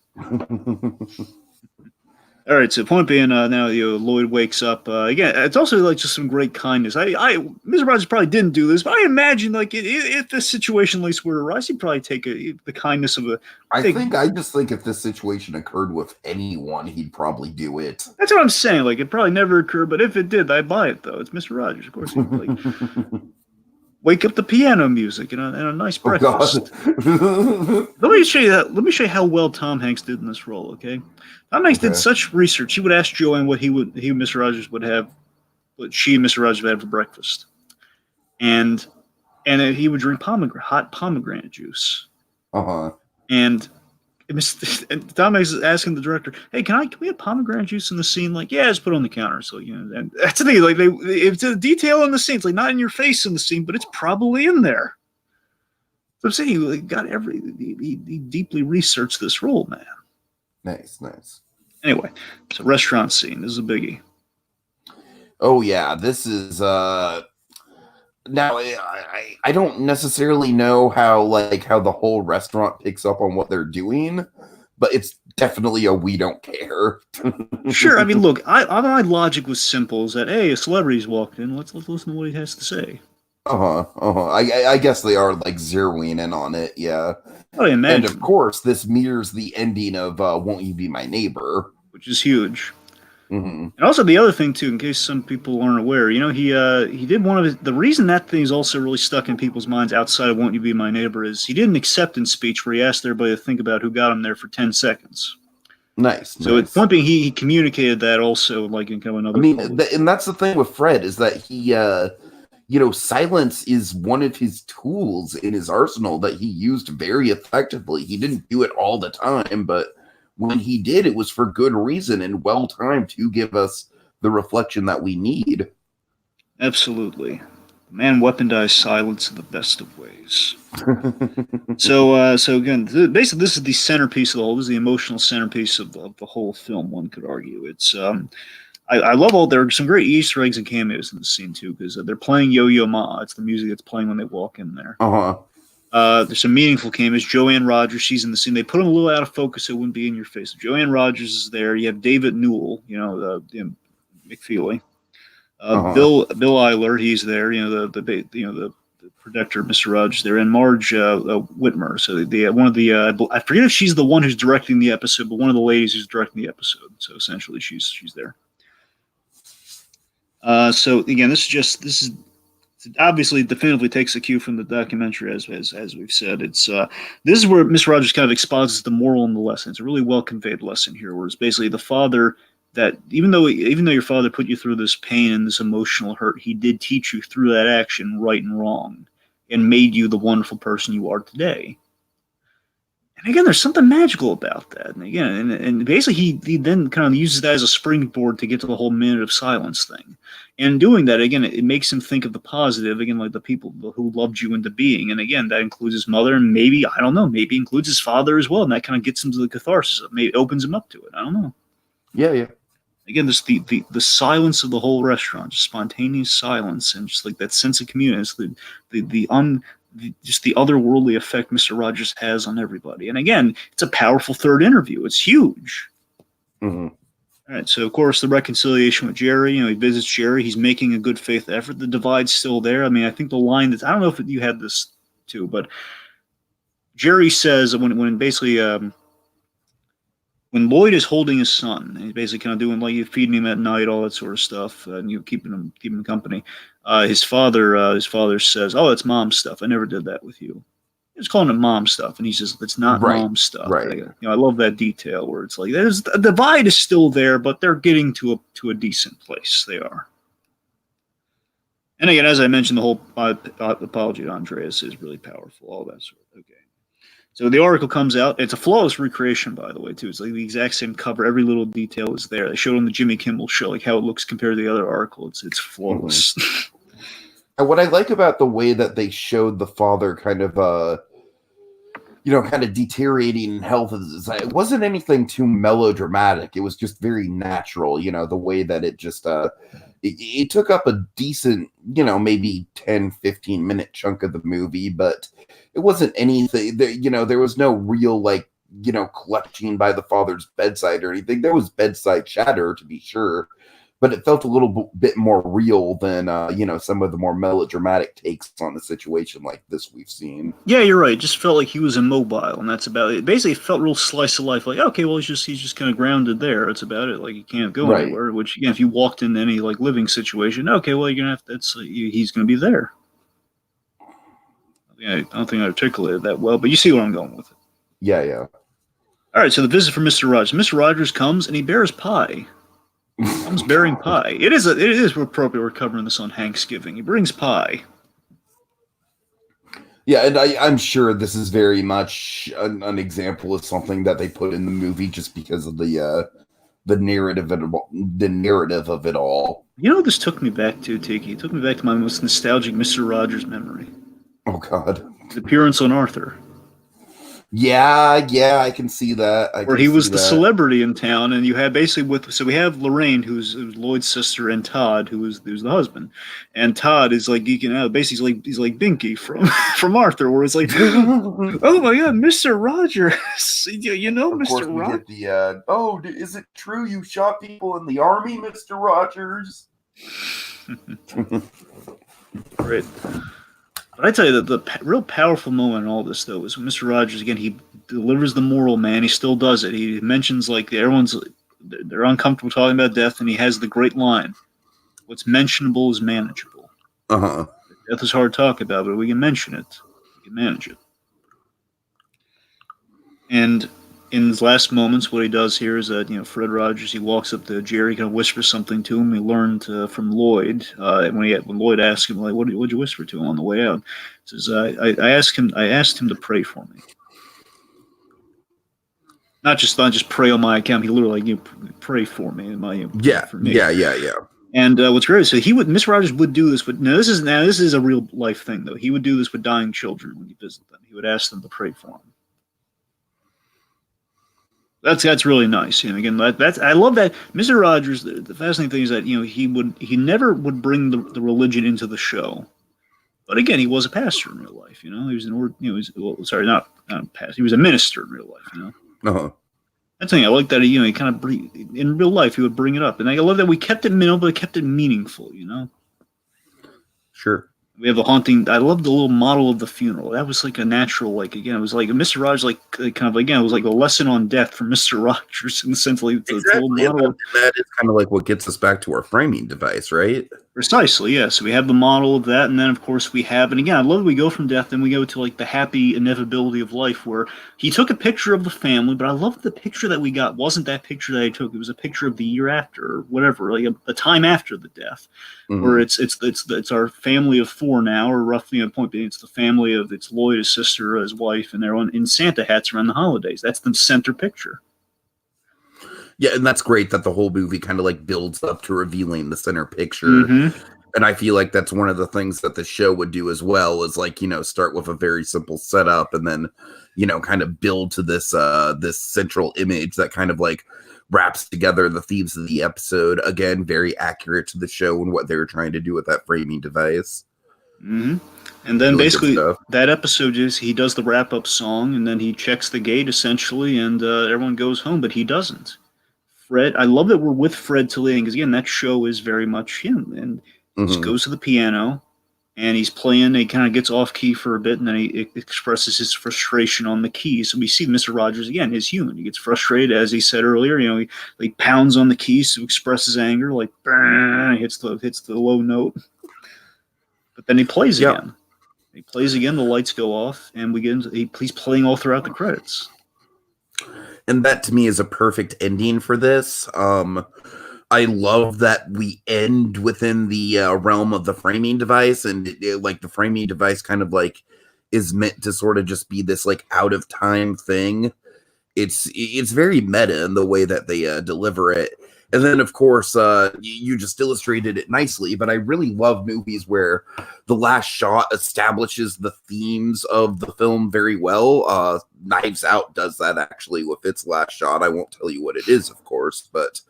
B: All right, so point being, now Lloyd wakes up. Again, it's also like just some great kindness. Mr. Rogers probably didn't do this, but I imagine like if this situation like were to arise, he'd probably take the kindness of a.
A: I just think if this situation occurred with anyone, he'd probably do it.
B: That's what I'm saying. Like it probably never occurred, but if it did, I'd buy it though. It's Mr. Rogers, of course. He'd like wake up the piano music and a nice breakfast. Let me show you how well Tom Hanks did in this role. Okay. Tom Hanks did such research. He would ask Joanne what Mr. Rogers would have, what she and Mr. Rogers would have for breakfast, and he would drink hot pomegranate juice. And Tom Hanks is asking the director, "Hey, can we have pomegranate juice in the scene?" Like, yeah, just put it on the counter. So and that's the thing. Like it's a detail in the scene. It's like not in your face in the scene, but it's probably in there. So I'm saying he deeply researched this role, man.
A: Nice.
B: Anyway, so restaurant scene. This is a biggie.
A: Oh yeah, this is now I don't necessarily know how the whole restaurant picks up on what they're doing, but it's definitely a we don't care.
B: Sure, I mean, look, my logic was simple: is that a celebrity's walked in, let's listen to what he has to say.
A: I guess they are like zeroing in on it, yeah.
B: I imagine.
A: And of course, this mirrors the ending of "Won't You Be My Neighbor,"
B: which is huge. And also the other thing too, in case some people aren't aware, he did one of the reason that thing is also really stuck in people's minds outside of "Won't You Be My Neighbor" is he did an acceptance speech where he asked everybody to think about who got him there for 10 seconds.
A: Nice.
B: So it's one thing he communicated that also like in kind of another.
A: I mean, and that's the thing with Fred is that he. Silence is one of his tools in his arsenal that he used very effectively. He didn't do it all the time, but when he did, it was for good reason and well-timed to give us the reflection that we need.
B: Absolutely. The man weaponized silence in the best of ways. So again, basically this is the centerpiece of the whole, this is the emotional centerpiece of the whole film, one could argue. It's, I love there are some great Easter eggs and cameos in the scene too, because they're playing Yo-Yo Ma. It's the music that's playing when they walk in there. There's some meaningful cameos. Joanne Rogers, she's in the scene. They put him a little out of focus, so it wouldn't be in your face. So Joanne Rogers is there. You have David Newell, McFeely. Bill Eiler, he's there. The protector, Mr. Rogers there, and Marge Whitmer. So one of the I forget if she's the one who's directing the episode, but one of the ladies who's directing the episode. So essentially, she's there. So again, this is obviously definitively takes a cue from the documentary, as we've said. It's this is where Mr. Rogers kind of exposits the moral and the lesson. It's a really well conveyed lesson here, where it's basically the father that even though your father put you through this pain and this emotional hurt, he did teach you through that action right and wrong, and made you the wonderful person you are today. And again, there's something magical about that. And again, and basically he then kind of uses that as a springboard to get to the whole minute of silence thing. And doing that, again, it makes him think of the positive, again, like the people who loved you into being. And again, that includes his mother, and maybe, I don't know, maybe includes his father as well. And that kind of gets him to the catharsis. Maybe opens him up to it. I don't know.
A: Yeah.
B: Again, this the silence of the whole restaurant, just spontaneous silence, and just like that sense of community. It's just the otherworldly effect Mr. Rogers has on everybody. And again, it's a powerful third interview. It's huge.
A: Mm-hmm.
B: All right, so of course the reconciliation with Jerry. He visits Jerry. He's making a good faith effort. The divide's still there. I mean, I think the line that I don't know if you had this too, but Jerry says when basically when Lloyd is holding his son, he's basically kind of doing like you feeding him at night, all that sort of stuff, and you keeping him company. His father says, "Oh, it's mom stuff. I never did that with you." He was calling it mom stuff, and he says, "It's not mom stuff."
A: Right.
B: I love that detail where it's like the divide is still there, but they're getting to a decent place. They are. And again, as I mentioned, the whole apology to Andreas is really powerful. All that sort of. Okay. So the article comes out. It's a flawless recreation, by the way, too. It's like the exact same cover. Every little detail is there. They showed on the Jimmy Kimmel show, like how it looks compared to the other article. It's flawless.
A: Mm-hmm. And what I like about the way that they showed the father kind of, kind of deteriorating in health is it wasn't anything too melodramatic. It was just very natural, the way that it just, it took up a decent, maybe 10, 15-minute chunk of the movie, but it wasn't anything that, there was no real, clutching by the father's bedside or anything. There was bedside chatter, to be sure, but it felt a little bit more real than, some of the more melodramatic takes on a situation like this we've seen.
B: Yeah, you're right. It just felt like he was immobile, and that's about it. Basically, it felt real slice of life. Like, okay, well, he's just kind of grounded there. That's about it. Like, he can't go anywhere. Which, again, if you walked into any living situation, okay, well, you're gonna have to. He's gonna be there. I don't think I articulated that well, but you see where I'm going with it.
A: Yeah.
B: All right, so the visit from Mr. Rogers. Mr. Rogers comes and he bears pie. Comes bearing pie. It is appropriate we're covering this on Hanksgiving. He brings pie.
A: Yeah, and I'm sure this is very much an example of something that they put in the movie just because of the narrative of it all.
B: You know what this took me back to, Tiki? It took me back to my most nostalgic Mr. Rogers memory.
A: Oh, God.
B: His appearance on Arthur.
A: Yeah, I can see that.
B: Where he was the celebrity in town, and you had basically we have Lorraine, who's Lloyd's sister, and Todd, who's the husband, and Todd is like geeking out. Basically, he's like Binky from Arthur, where it's like, oh my God, Mr. Rogers, Mr. Rogers.
A: Is it true you shot people in the army, Mr. Rogers?
B: Great. But I tell you that the real powerful moment in all this, though, is when Mr. Rogers, again, he delivers the moral man. He still does it. He mentions, they're uncomfortable talking about death, and he has the great line, what's mentionable is manageable.
A: Uh-huh.
B: Death is hard to talk about, but we can mention it. We can manage it. And in his last moments, what he does here is that, Fred Rogers, he walks up to Jerry, kind of whispers something to him. He learned from Lloyd, when Lloyd asked him, like, what'd you whisper to him on the way out? He says, I asked him to pray for me. Not just pray on my account. He literally, pray for me. For me.
A: Yeah.
B: And what's great is Mr. Rogers would do this, but this is a real life thing, though. He would do this with dying children when he visited them. He would ask them to pray for him. That's really nice. Again, I love that Mr. Rogers. The fascinating thing is that he never would bring the religion into the show, but again, he was a pastor in real life. He was not a pastor. He was a minister in real life.
A: Uh-huh.
B: That's the thing. I like that. He kind of in real life he would bring it up, and I love that we kept it minimal, but kept it meaningful.
A: Sure.
B: We have the haunting. I love the little model of the funeral. That was like a natural, it was like Mr. Rogers, it was like a lesson on death from Mr. Rogers in the sense,
A: exactly. That is kind of like what gets us back to our framing device, right?
B: Precisely, yeah. So we have the model of that, and then of course we have, and again, I love that we go from death, then we go to like the happy inevitability of life, where he took a picture of the family, but I love the picture that we got wasn't that picture that he took; it was a picture of the year after, or whatever, like a time after the death, where it's our family of four now, or roughly a point being, it's the family of it's Lloyd, his sister, his wife, and they're on in Santa hats around the holidays. That's the center picture.
A: Yeah, and that's great that the whole movie kind of like builds up to revealing the center picture.
B: Mm-hmm.
A: And I feel like that's one of the things that the show would do as well, is like, start with a very simple setup and then, kind of build to this central image that kind of like wraps together the themes of the episode. Again, very accurate to the show and what they were trying to do with that framing device.
B: Mm-hmm. And then
A: Really
B: basically that episode is he does the wrap up song, and then he checks the gate essentially, and everyone goes home, but he doesn't. Fred, I love that we're with Fred till the end, because again, that show is very much him, and he just goes to the piano, and he's playing. He kind of gets off key for a bit, and then he expresses his frustration on the keys. So we see Mr. Rogers again is human. He gets frustrated, as he said earlier. He pounds on the keys to express his anger, like hits the low note. But then he plays again. He plays again. The lights go off, and he's playing all throughout the credits.
A: And that to me is a perfect ending for this. I love that we end within the realm of the framing device, and like the framing device kind of like is meant to sort of just be this like out of time thing. It's very meta in the way that they deliver it. And then, of course, you just illustrated it nicely, but I really love movies where the last shot establishes the themes of the film very well. Knives Out does that, actually, with its last shot. I won't tell you what it is, of course, but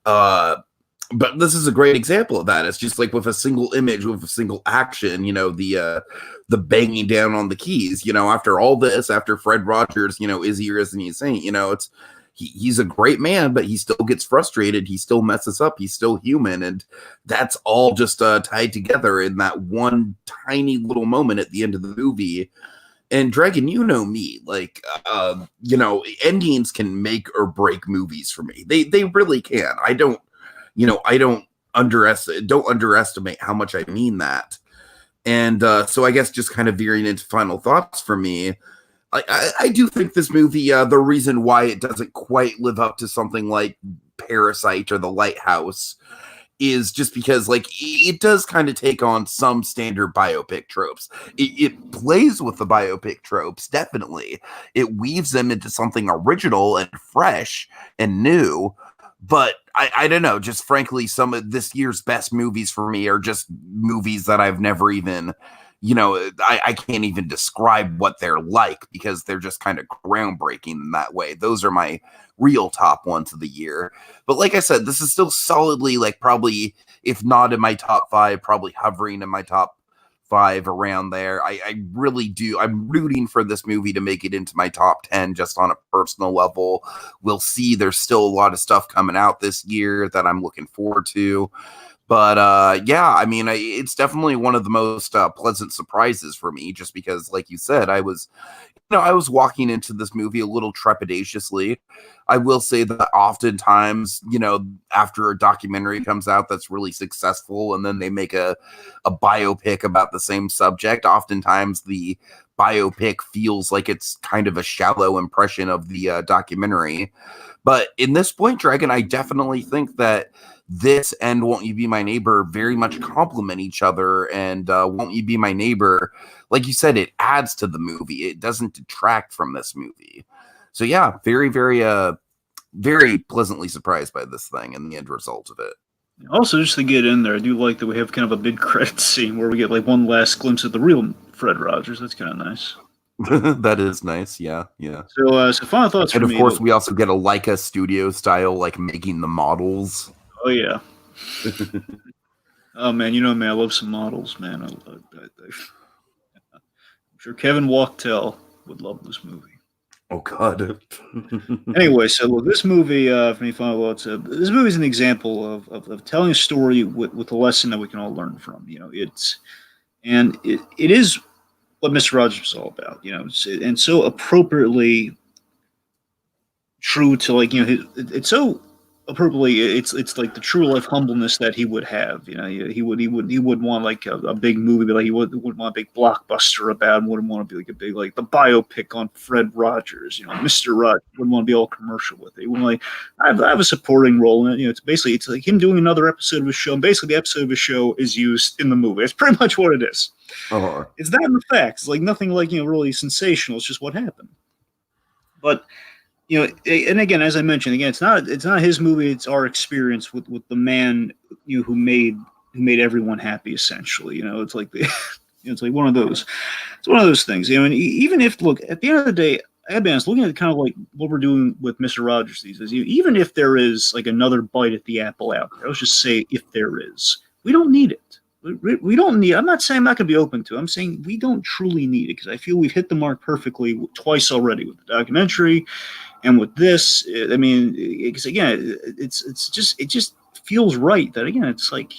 A: this is a great example of that. It's just like with a single image, with a single action, the banging down on the keys, after all this, after Fred Rogers, is he or isn't he a saint? It's he's a great man, but he still gets frustrated. He still messes up. He's still human. And that's all just tied together in that one tiny little moment at the end of the movie. And Dragon, you know me, like, endings can make or break movies for me. They really can. I don't underestimate how much I mean that. And so I guess just kind of veering into final thoughts for me, I do think this movie, the reason why it doesn't quite live up to something like Parasite or The Lighthouse is just because, like, it does kind of take on some standard biopic tropes. It plays with the biopic tropes, definitely. It weaves them into something original and fresh and new. But I don't know, just frankly, some of this year's best movies for me are just movies that I've never even, I can't even describe what they're like, because they're just kind of groundbreaking in that way. Those are my real top ones of the year. But like I said, this is still solidly, like, probably, if not in my top 5, probably hovering in my top 5, around there. I really do. I'm rooting for this movie to make it into my top 10 just on a personal level. We'll see. There's still a lot of stuff coming out this year that I'm looking forward to. But yeah, I mean, it's definitely one of the most pleasant surprises for me, just because, like you said, I was walking into this movie a little trepidatiously. I will say that oftentimes, after a documentary comes out that's really successful and then they make a biopic about the same subject, oftentimes the biopic feels like it's kind of a shallow impression of the documentary. But in this point, Dragon, I definitely think that this and Won't You Be My Neighbor very much complement each other. And Won't You Be My Neighbor, like you said, it adds to the movie. It doesn't detract from this movie. So yeah, very, very, very pleasantly surprised by this thing and the end result of it.
B: Also, just to get in there, I do like that we have kind of a big credit scene where we get like one last glimpse of the real Fred Rogers. That's kind of nice.
A: That is nice. Yeah.
B: So final thoughts.
A: And
B: of
A: course, we also get a Leica studio style, like making the models.
B: Oh yeah. Oh man, man, I love some models, man. I'm sure Kevin Wachtel would love this movie.
A: Oh God.
B: Anyway, so look, this movie, for me, final thoughts. This movie is an example of telling a story with a lesson that we can all learn from. It is what Mr. Rogers is all about. And so appropriately true to, like, it's so appropriately, it's like the true life humbleness that he would have. You know, he would want like a big movie, but like he wouldn't want a big blockbuster about him. Wouldn't want to be like a big like the biopic on Fred Rogers. You know, Mr. Rogers wouldn't want to be all commercial with it. He wouldn't like I have a supporting role in it. You know, it's like him doing another episode of his show. And basically, the episode of his show is used in the movie. It's pretty much what it is.
A: Uh-huh.
B: It's that and the facts. It's like nothing like really sensational. It's just what happened. But and again, as I mentioned, again, it's not his movie. It's our experience with the man who made everyone happy. Essentially, it's like it's like one of those. It's one of those things. And even if look at the end of the day, I gotta be honest, looking at kind of like what we're doing with Mr. Rogers these days, even if there is like another bite at the apple out there, let's just say if there is, we don't need it. We don't need. I'm not saying I'm not going to be open to it. I'm saying we don't truly need it because I feel we've hit the mark perfectly twice already with the documentary. And with this, I mean, because again, it just feels right that again, it's like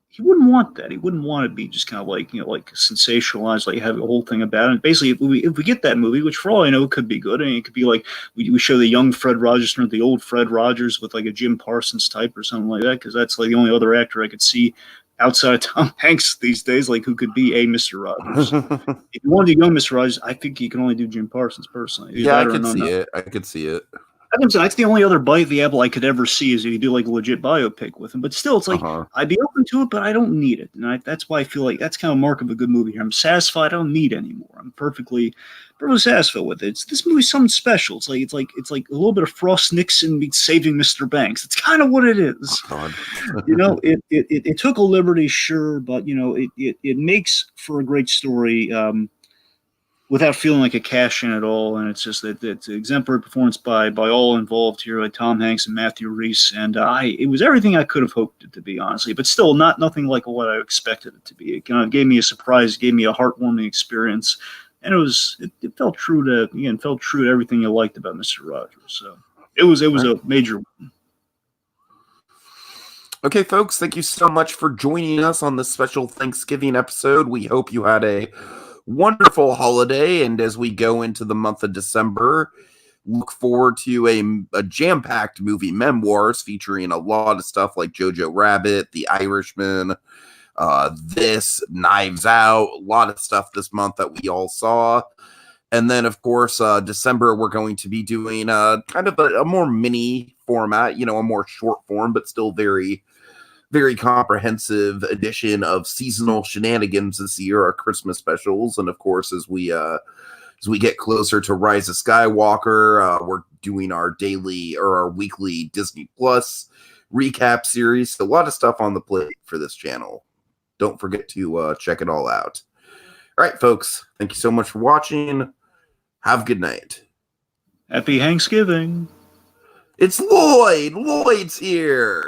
B: he wouldn't want that. He wouldn't want to be just kind of like like sensationalized, like have a whole thing about it. Basically, if we get that movie, which for all I know it could be good, I mean, it could be like we show the young Fred Rogers or the old Fred Rogers with like a Jim Parsons type or something like that, because that's like the only other actor I could see outside of Tom Hanks these days, like who could be a Mr. Rogers. If you want to do young Mr. Rogers, I think you can only do Jim Parsons personally.
A: Yeah, I could see it. I could see it.
B: That's the only other bite of the apple I could ever see is if you do like a legit biopic with him. But still, it's like I'd be open to it, but I don't need it. And that's why I feel like that's kind of a mark of a good movie here. I'm satisfied. I don't need anymore. I'm perfectly satisfied with it. This movie's something special. It's like a little bit of Frost Nixon meets Saving Mr. Banks. It's kind of what it is. It took a liberty, sure, but it makes for a great story. Without feeling like a cash in at all, and it's just that it's an exemplary performance by all involved here, like Tom Hanks and Matthew Rhys, and it was everything I could have hoped it to be, honestly, but still nothing like what I expected it to be. It kind of gave me a surprise, gave me a heartwarming experience, and it felt true to everything you liked about Mr. Rogers. So it was a major one.
A: Okay, folks, thank you so much for joining us on this special Thanksgiving episode. We hope you had a wonderful holiday, and as we go into the month of December, look forward to a jam-packed movie memoirs featuring a lot of stuff like Jojo Rabbit, The Irishman, this, Knives Out, a lot of stuff this month that we all saw. And then, of course, December, we're going to be doing kind of a more mini format, a more short form, but still very, very comprehensive edition of seasonal shenanigans this year, our Christmas specials. And of course, as we get closer to Rise of Skywalker, we're doing our daily or our weekly Disney Plus recap series. So a lot of stuff on the plate for this channel. Don't forget to check it all out. All right, folks, thank you so much for watching. Have a good night.
B: Happy Hanksgiving.
A: It's Lloyd. Lloyd's here.